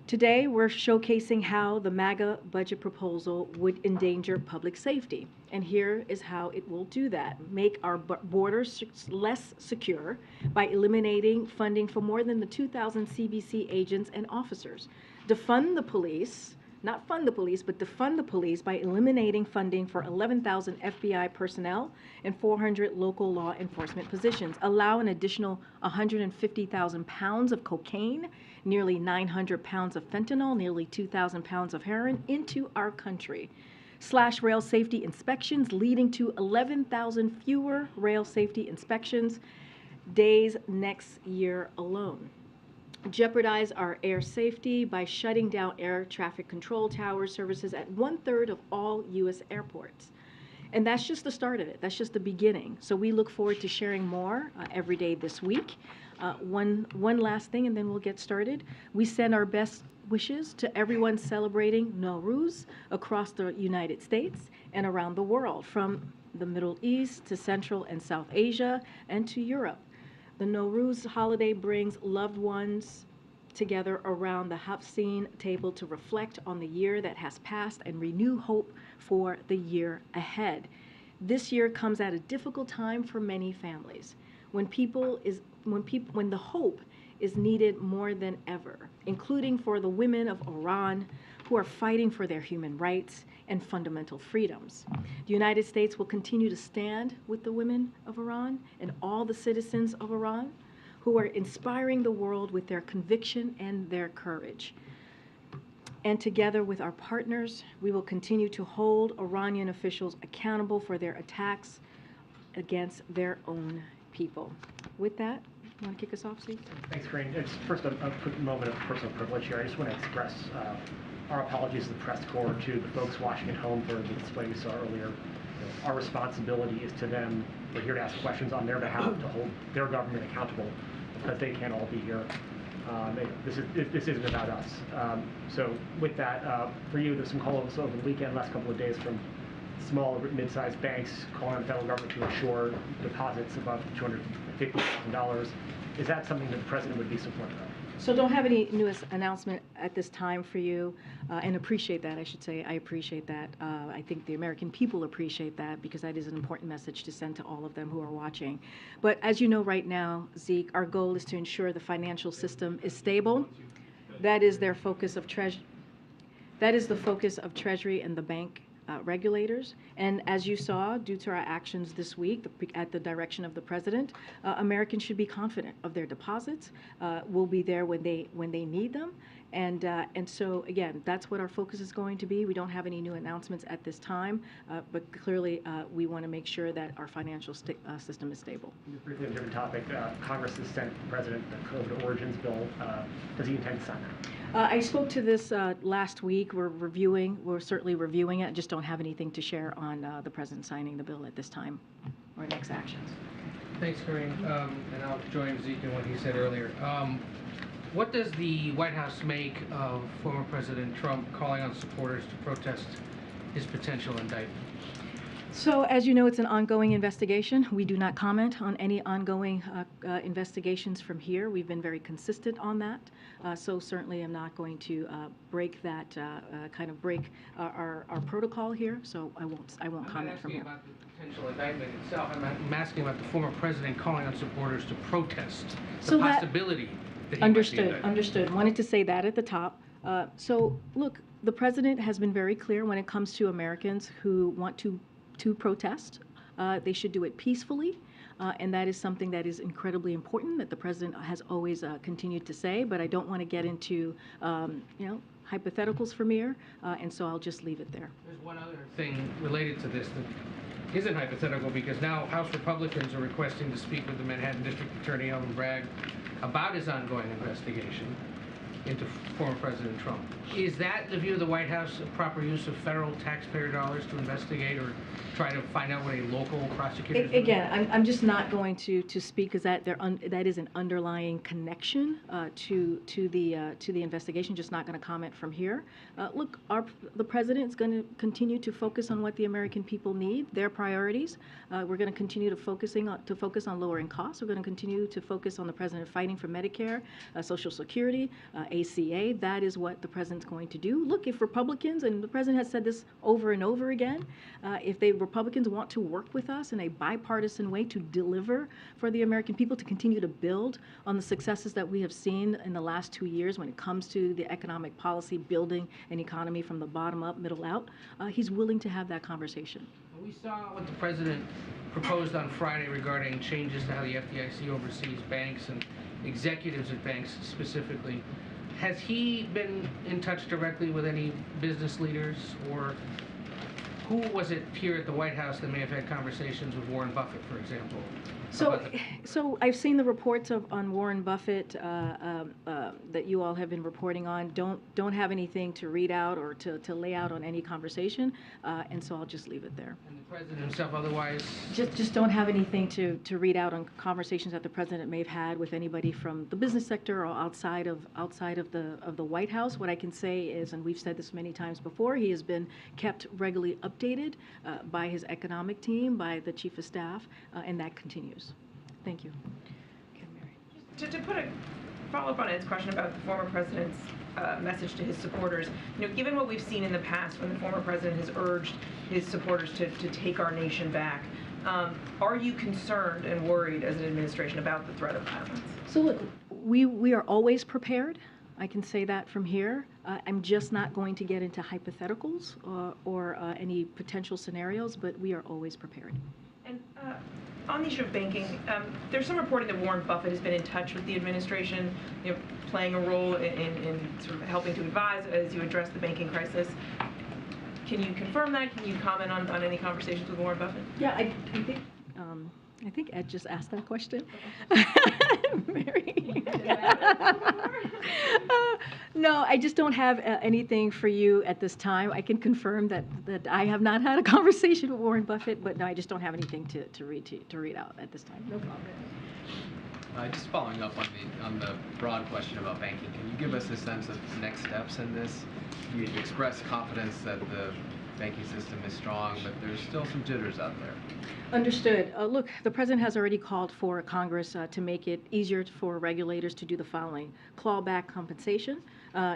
Today, we're showcasing how the MAGA budget proposal would endanger public safety. And here is how it will do that. Make our borders less secure by eliminating funding for more than the 2,000 CBC agents and officers. Defund the police, not fund the police, but defund the police by eliminating funding for 11,000 FBI personnel and 400 local law enforcement positions. Allow an additional 150,000 pounds of cocaine, nearly 900 pounds of fentanyl, nearly 2,000 pounds of heroin into our country. Slash rail safety inspections, leading to 11,000 fewer rail safety inspections days next year alone. Jeopardize our air safety by shutting down air traffic control tower services at 1/3 of all U.S. airports. And that's just the start of it. That's just the beginning. So we look forward to sharing more every day this week. One last thing, and then we'll get started. We send our best wishes to everyone celebrating Nowruz across the United States and around the world, from the Middle East to Central and South Asia and to Europe. The Nowruz holiday brings loved ones together around the Hafseen table to reflect on the year that has passed and renew hope for the year ahead. This year comes at a difficult time for many families, when the hope is needed more than ever, including for the women of Iran who are fighting for their human rights and fundamental freedoms. The United States will continue to stand with the women of Iran and all the citizens of Iran who are inspiring the world with their conviction and their courage. And together with our partners, we will continue to hold Iranian officials accountable for their attacks against their own people. With that, you want to kick us off, Steve? Thanks, Karine. It's first a quick moment of personal privilege here. I just want to express our apologies to the press corps, to the folks watching at home for the display we saw earlier. Our responsibility is to them. We're here to ask questions on their behalf, to hold their government accountable, because they can't all be here. This isn't about us. So with that, for you, there's some calls over the weekend, last couple of days, from small, mid-sized banks calling on the federal government to ensure deposits above $250,000. Is that something that the president would be supportive of? So don't have any newest announcement at this time for you, and appreciate that, I should say. I appreciate that. I think the American people appreciate that, because that is an important message to send to all of them who are watching. But as you know right now, Zeke, our goal is to ensure the financial system is stable. That is their focus of That is the focus of Treasury and the bank regulators. And as you saw, due to our actions this week, at the direction of the president, Americans should be confident of their deposits. We'll be there when they need them. And so, again, that's what our focus is going to be. We don't have any new announcements at this time, but clearly we want to make sure that our financial system is stable. Briefly, on a different topic, Congress has sent the president the COVID origins bill. Does he intend to sign that? I spoke to this last week. We're certainly reviewing it. Just don't have anything to share on the president signing the bill at this time or next actions. Thanks, Karine. And I'll join Zeke in what he said earlier. What does the White House make of former President Trump calling on supporters to protest his potential indictment? So, as you know, it's an ongoing investigation. We do not comment on any ongoing investigations from here. We've been very consistent on that. So certainly I'm not going to break that, break our protocol here. So I won't comment from here. I'm not asking about the potential indictment itself. I'm asking about the former president calling on supporters to protest the possibility that he might be indicted. Understood. Wanted to say that at the top. So look, the president has been very clear when it comes to Americans who want to protest. They should do it peacefully, and that is something that is incredibly important that the president has always continued to say, but I don't want to get into hypotheticals from here, and so I'll just leave it there. There's one other thing related to this that isn't hypothetical, because now House Republicans are requesting to speak with the Manhattan District Attorney Alvin Bragg about his ongoing investigation into former President Trump. Is that the view of the White House, a proper use of federal taxpayer dollars to investigate or try to find out what a local prosecutor is doing? Again, I'm just not going to speak, because that is an underlying connection to the investigation. Just not going to comment from here. Look, the president is going to continue to focus on what the American people need, their priorities. We're going to continue to focus on lowering costs. We're going to continue to focus on the president fighting for Medicare, Social Security, ACA. That is what the president's going to do. Look, if Republicans, and the president has said this over and over again, if Republicans want to work with us in a bipartisan way to deliver for the American people, to continue to build on the successes that we have seen in the last 2 years when it comes to the economic policy, building an economy from the bottom up, middle out, he's willing to have that conversation. We saw what the president proposed on Friday regarding changes to how the FDIC oversees banks and executives at banks specifically. Has he been in touch directly with any business leaders, or who was it here at the White House that may have had conversations with Warren Buffett, for example? So I've seen the reports on Warren Buffett that you all have been reporting on. Don't have anything to read out or to lay out on any conversation, and so I'll just leave it there. And the president himself, otherwise? Just don't have anything to read out on conversations that the president may have had with anybody from the business sector or outside of the White House. What I can say is, and we've said this many times before, he has been kept regularly updated by his economic team, by the chief of staff, and that continues. Thank you. To put a follow-up on Ed's question about the former president's message to his supporters, given what we've seen in the past when the former president has urged his supporters to take our nation back, are you concerned and worried as an administration about the threat of violence? So look, we are always prepared. I can say that from here. I'm just not going to get into hypotheticals or any potential scenarios, but we are always prepared. And on the issue of banking, there's some reporting that Warren Buffett has been in touch with the administration, playing a role in sort of helping to advise as you address the banking crisis. Can you confirm that? Can you comment on any conversations with Warren Buffett? Yeah, I think Ed just asked that question. Mary. No, I just don't have anything for you at this time. I can confirm that I have not had a conversation with Warren Buffett, but no, I just don't have anything to read out at this time. No problem. Just following up on the broad question about banking, can you give us a sense of next steps in this? You expressed confidence that the banking system is strong, but there's still some jitters out there. Understood. Look, the president has already called for Congress to make it easier for regulators to do the following: claw back compensation,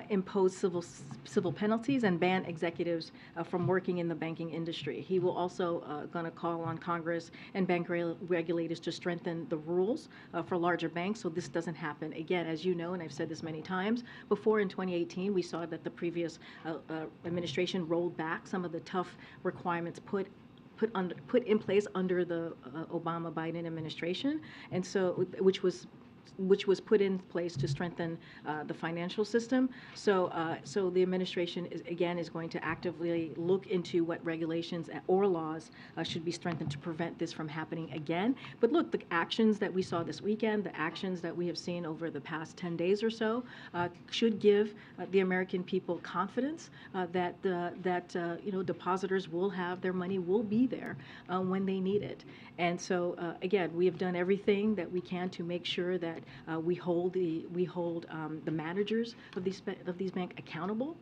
impose civil penalties, and ban executives from working in the banking industry. He will also going to call on Congress and bank regulators to strengthen the rules for larger banks so this doesn't happen again. As you know, and I've said this many times before, in 2018 we saw that the previous administration rolled back some of the tough requirements put in place under the Obama-Biden administration, and so which was put in place to strengthen the financial system. So the administration is going to actively look into what regulations or laws should be strengthened to prevent this from happening again. But look, the actions that we saw this weekend, the actions that we have seen over the past 10 days or so, should give the American people confidence that depositors will have their money, will be there when they need it. And so again, we have done everything that we can to make sure that we hold the managers of these banks accountable,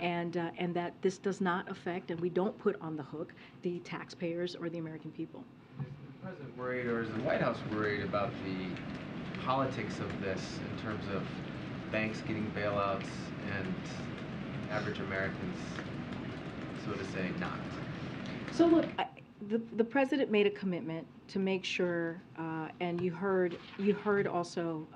and that this does not affect, and we don't put on the hook, the taxpayers or the American people. Is the president worried, or is the White House worried about the politics of this in terms of banks getting bailouts and average Americans, so to say, not? So look, the president made a commitment to make sure, and you heard also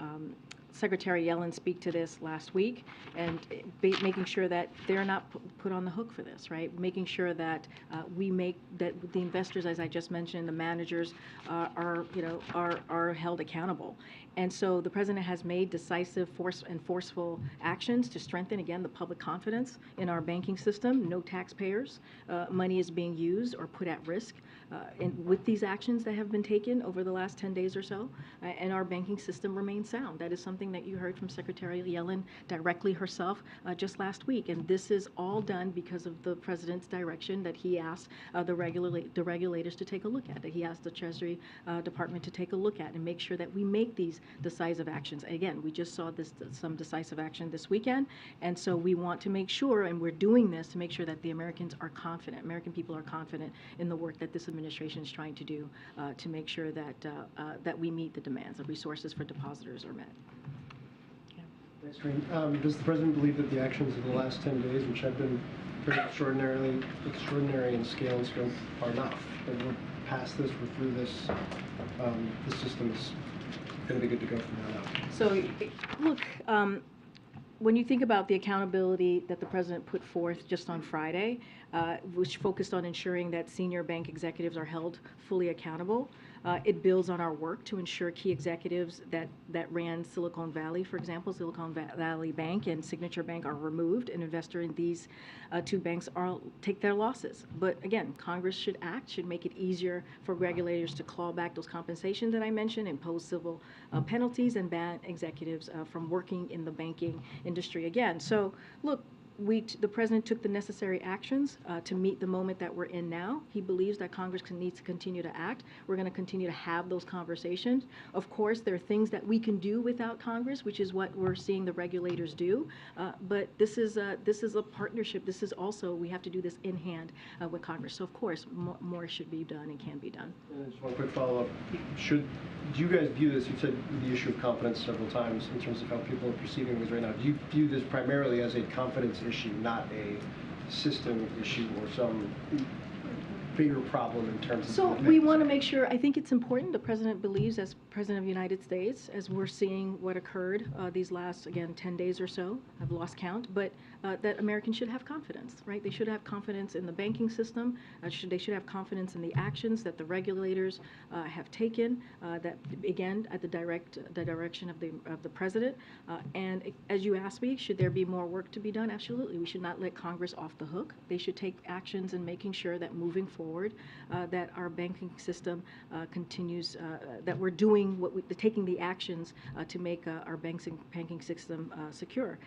Secretary Yellen speak to this last week, and making sure that they're not put on the hook for this, right? Making sure that that the investors, as I just mentioned, the managers are held accountable. And so the president has made decisive, forceful actions to strengthen, again, the public confidence in our banking system. No taxpayers' money is being used or put at risk with these actions that have been taken over the last 10 days or so, and our banking system remains sound. That is something that you heard from Secretary Yellen directly herself just last week, and this is all done because of the president's direction that he asked the regulators to take a look at, that he asked the Treasury Department to take a look at and make sure that we make these decisive actions. Again, we just saw some decisive action this weekend, and so we want to make sure, and we're doing this to make sure that the American people are confident in the work that this administration is trying to do to make sure that we meet the demands, the resources for depositors are met. Thanks, Karine. Does the president believe that the actions of the last 10 days, which have been very extraordinary in scale and scope, are enough? That we're past this, we're through this, the system is going to be good to go from now on? So, look, when you think about the accountability that the president put forth just on Friday, which focused on ensuring that senior bank executives are held fully accountable, it builds on our work to ensure key executives that ran Silicon Valley, for example, Silicon Valley Bank and Signature Bank, are removed, and investors in these two banks take their losses. But again, Congress should act, should make it easier for regulators to claw back those compensations that I mentioned, impose civil penalties, and ban executives from working in the banking industry again. So look, the president took the necessary actions to meet the moment that we're in now. He believes that Congress needs to continue to act. We're going to continue to have those conversations. Of course, there are things that we can do without Congress, which is what we're seeing the regulators do. But this is a partnership. This is also, we have to do this in hand with Congress. So of course, more should be done and can be done. And just one quick follow-up. Do you guys view this, you've said the issue of confidence several times in terms of how people are perceiving this right now. Do you view this primarily as a confidence issue, not a system issue or some bigger problem in terms of? So we want to make sure, I think it's important, the President believes, as President of the United States, as we're seeing what occurred these last, again, 10 days or so, I've lost count, but that Americans should have confidence, right? They should have confidence in the banking system. They should have confidence in the actions that the regulators have taken, that, again, at the direction of the President. And as you asked me, should there be more work to be done? Absolutely. We should not let Congress off the hook. They should take actions in making sure that moving forward, that our banking system continues, that we're doing taking the actions to make our banking system secure.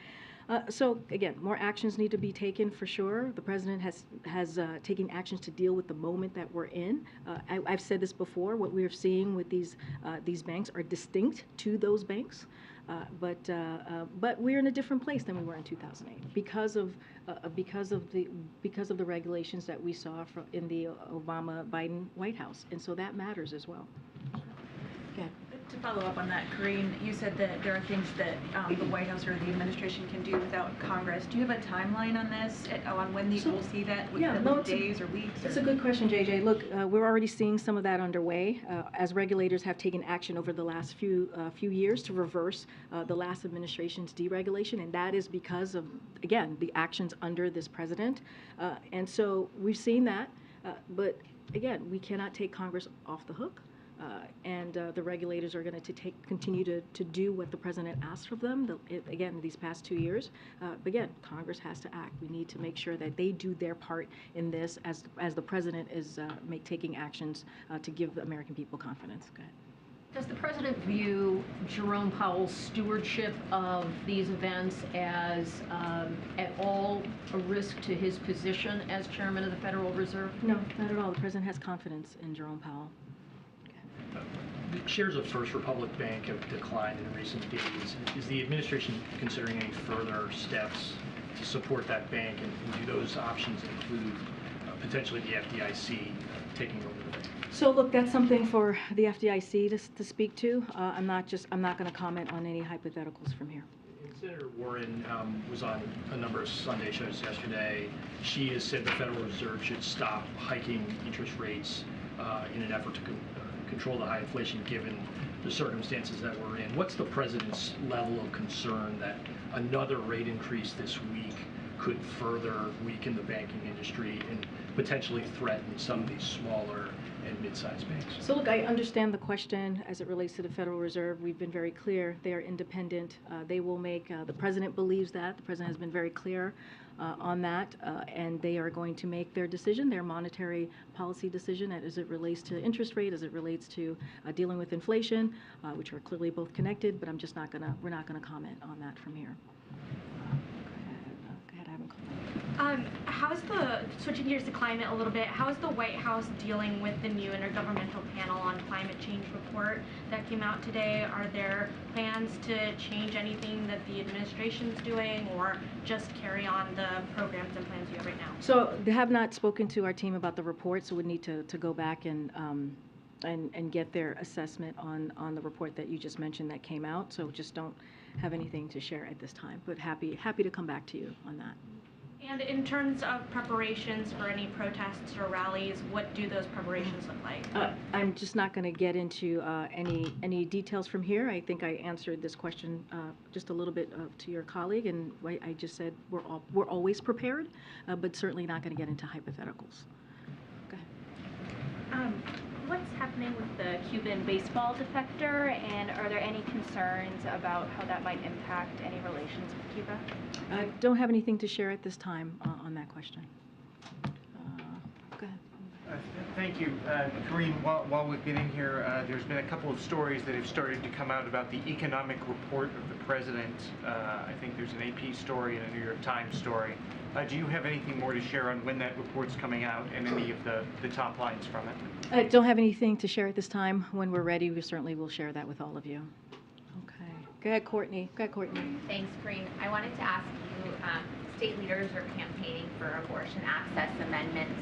So again, more actions need to be taken for sure. The President has taken actions to deal with the moment that we're in. I've said this before. What we're seeing with these banks are distinct to those banks. But we're in a different place than we were in 2008 because of the regulations that we saw in the Obama-Biden White House, and so that matters as well. Okay. To follow up on that, Karine, you said that there are things that the White House or the administration can do without Congress. Do you have a timeline on this, on when we'll see that? Days or weeks? It's a good question, JJ. Look, we're already seeing some of that underway as regulators have taken action over the last few years to reverse the last administration's deregulation, and that is because of, again, the actions under this president. And so we've seen that, but again, we cannot take Congress off the hook. And the regulators are going to continue to do what the president asked of them, again, these past 2 years. But again, Congress has to act. We need to make sure that they do their part in this as the president is taking actions to give the American people confidence. Go ahead. Does the president view Jerome Powell's stewardship of these events as at all a risk to his position as chairman of the Federal Reserve? No, not at all. The president has confidence in Jerome Powell. The shares of First Republic Bank have declined in recent days. Is the administration considering any further steps to support that bank, and do those options include potentially the FDIC taking over the bank? So look, that's something for the FDIC to speak to. I'm not going to comment on any hypotheticals from here. Senator Warren was on a number of Sunday shows yesterday. She has said the Federal Reserve should stop hiking interest rates in an effort to control the high inflation given the circumstances that we're in. What's the president's level of concern that another rate increase this week could further weaken the banking industry and potentially threaten some of these smaller and mid-sized banks? So look, I understand the question as it relates to the Federal Reserve. We've been very clear. They are independent. They will make, the president believes that. The president has been very clear on that, and they are going to make their decision, their monetary policy decision as it relates to interest rate, as it relates to dealing with inflation, which are clearly both connected, but we're not gonna comment on that from here. Go ahead, I have a comment. How's switching gears to climate a little bit, how is the White House dealing with the new Intergovernmental Panel on Climate Change report that came out today? Are there plans to change anything that the administration's doing, or just carry on the programs and plans you have right now? So they have not spoken to our team about the report, so we need to go back and get their assessment on the report that you just mentioned that came out. So just don't have anything to share at this time, but happy to come back to you on that. And in terms of preparations for any protests or rallies, what do those preparations look like? I'm just not going to get into any details from here. I think I answered this question just a little bit to your colleague, and I just said we're always prepared, but certainly not going to get into hypotheticals. Go ahead. What's happening with the Cuban baseball defector, and are there any concerns about how that might impact any relations with Cuba? I don't have anything to share at this time on that question. Go ahead. Thank you. Karine, while we've been in here, there's been a couple of stories that have started to come out about the economic report of the president. I think there's an AP story and a New York Times story. Do you have anything more to share on when that report's coming out and any of the top lines from it? I don't have anything to share at this time. When we're ready, we certainly will share that with all of you. Okay. Go ahead, Courtney. Thanks, Karine. I wanted to ask you, state leaders are campaigning for abortion access amendments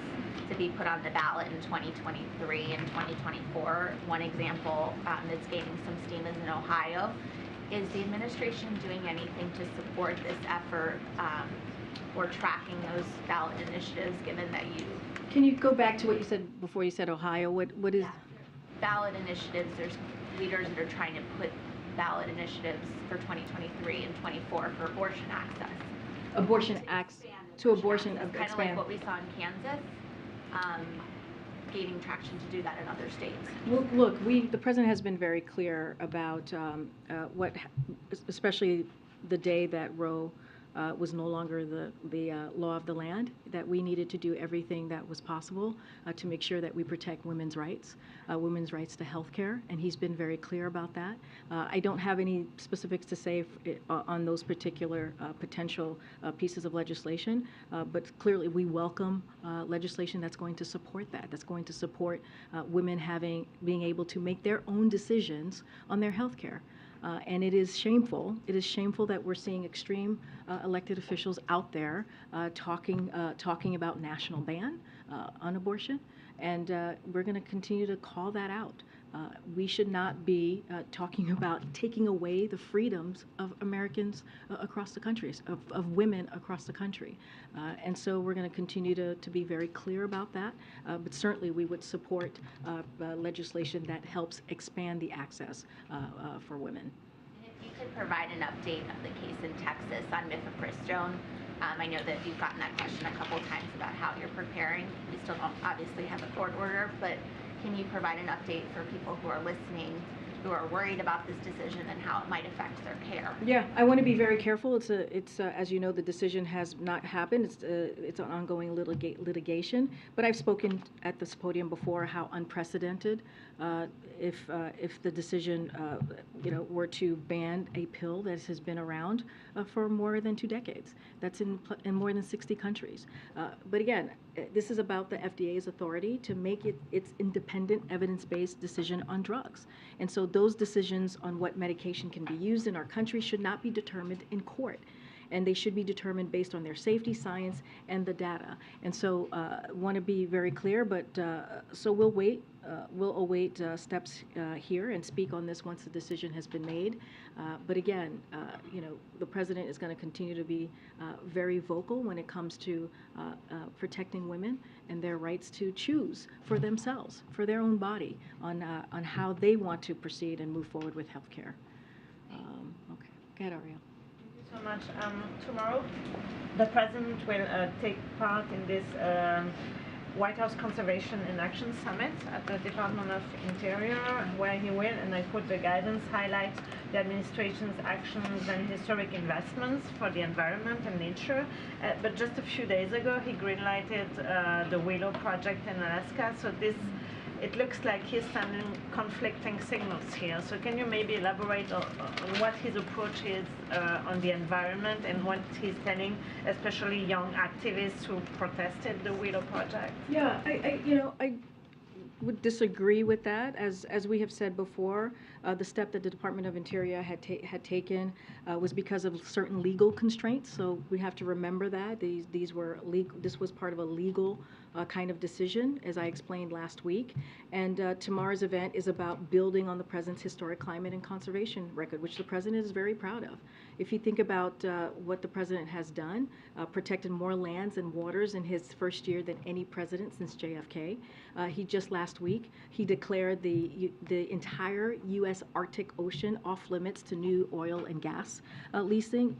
to be put on the ballot in 2023 and 2024. One example that's gaining some steam is in Ohio. Is the administration doing anything to support this effort or tracking those ballot initiatives, given that you... Can you go back to what you said before you said Ohio? What is... Yeah. Ballot initiatives, there's leaders that are trying to put ballot initiatives for 2023 and 24 for abortion access. Abortion acts to abortion Kind of expand. like what we saw in Kansas, gaining traction to do that in other states. Well, look, the president has been very clear about especially the day that Roe was no longer the law of the land, that we needed to do everything that was possible to make sure that we protect women's rights to health care, and he's been very clear about that. I don't have any specifics to say on those particular potential pieces of legislation, but clearly we welcome legislation that's going to support that, that's going to support women being able to make their own decisions on their health care. And it is shameful. It is shameful that we're seeing extreme elected officials out there talking about national ban on abortion, and we're going to continue to call that out. We should not be talking about taking away the freedoms of Americans across the country, of women across the country. And so we're going to continue to be very clear about that. But certainly we would support legislation that helps expand the access for women. And if you could provide an update of the case in Texas on mifepristone. I know that you've gotten that question a couple times about how you're preparing. You still don't obviously have a court order, but can you provide an update for people who are listening, who are worried about this decision and how it might affect their care? Yeah, I want to be very careful. It's as you know, the decision has not happened. It's an ongoing litigation. But I've spoken at this podium before how unprecedented if the decision were to ban a pill that has been around for more than 2 decades. That's in more than 60 countries. But again, this is about the FDA's authority to make its independent, evidence-based decision on drugs. And so those decisions on what medication can be used in our country should not be determined in court. And they should be determined based on their safety, science, and the data. And so want to be very clear, but so we'll wait. We'll await steps here and speak on this once the decision has been made. But again, the president is going to continue to be very vocal when it comes to protecting women and their rights to choose for themselves, for their own body, on how they want to proceed and move forward with health care. Okay, go ahead, Ariel. So much. Tomorrow, the president will take part in this White House Conservation and Action Summit at the Department of Interior, where he will, and I quote the guidance, highlight the administration's actions and historic investments for the environment and nature. But just a few days ago, he greenlighted the Willow Project in Alaska. So it looks like he's sending conflicting signals here. So can you maybe elaborate on what his approach is on the environment and what he's telling, especially young activists who protested the Willow Project? Yeah, I would disagree with that. As we have said before, the step that the Department of Interior had taken was because of certain legal constraints. So we have to remember that these were legal. This was part of a legal kind of decision, as I explained last week. And tomorrow's event is about building on the president's historic climate and conservation record, which the president is very proud of. If you think about what the president has done, protected more lands and waters in his first year than any president since JFK. He just last week, he declared the entire U.S. Arctic Ocean off limits to new oil and gas leasing.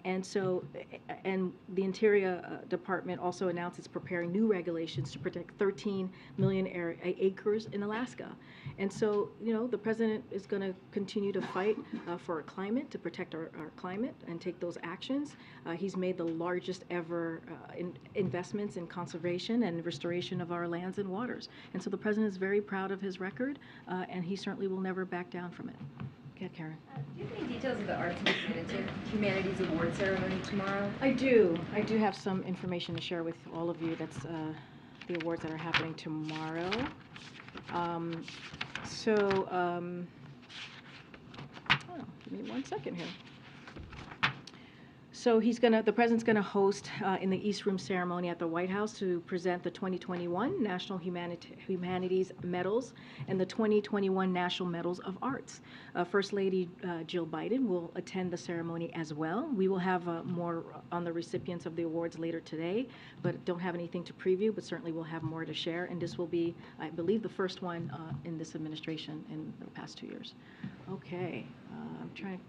And the Interior Department also announced it's preparing new regulations to protect 13 million acres in Alaska. And so, the president is going to continue to fight for our climate, to protect our climate and take those actions. He's made the largest ever investments in conservation and restoration of our lands and waters. And so the president is very proud of his record, and he certainly will never back down from it. Yeah, Karen. Do you have any details of the Arts and Humanities Award ceremony tomorrow? I do. I do have some information to share with all of you. That's the awards that are happening tomorrow. Give me 1 second here. So the president's going to host in the East Room ceremony at the White House to present the 2021 National Humanities Medals and the 2021 National Medals of Arts. First Lady Jill Biden will attend the ceremony as well. We will have more on the recipients of the awards later today, but don't have anything to preview, but certainly we'll have more to share. And this will be, I believe, the first one in this administration in the past 2 years. Okay, I'm trying,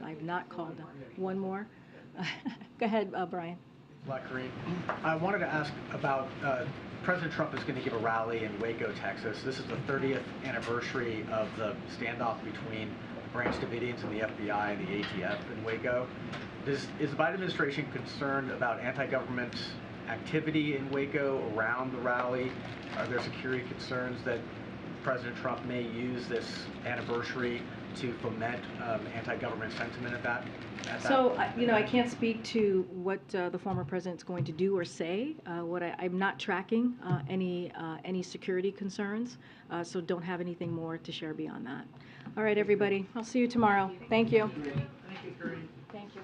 I've not called, one more? Go ahead, Brian. Karine. I wanted to ask about President Trump is going to give a rally in Waco, Texas. This is the 30th anniversary of the standoff between the Branch Davidians and the FBI and the ATF in Waco. Is the Biden administration concerned about anti-government activity in Waco around the rally? Are there security concerns that President Trump may use this anniversary to foment anti-government sentiment at that? So, I can't speak to what the former president's going to do or say. I'm not tracking any security concerns, so don't have anything more to share beyond that. All right, everybody. I'll see you tomorrow. Thank you. Thank you, Karine. Thank you.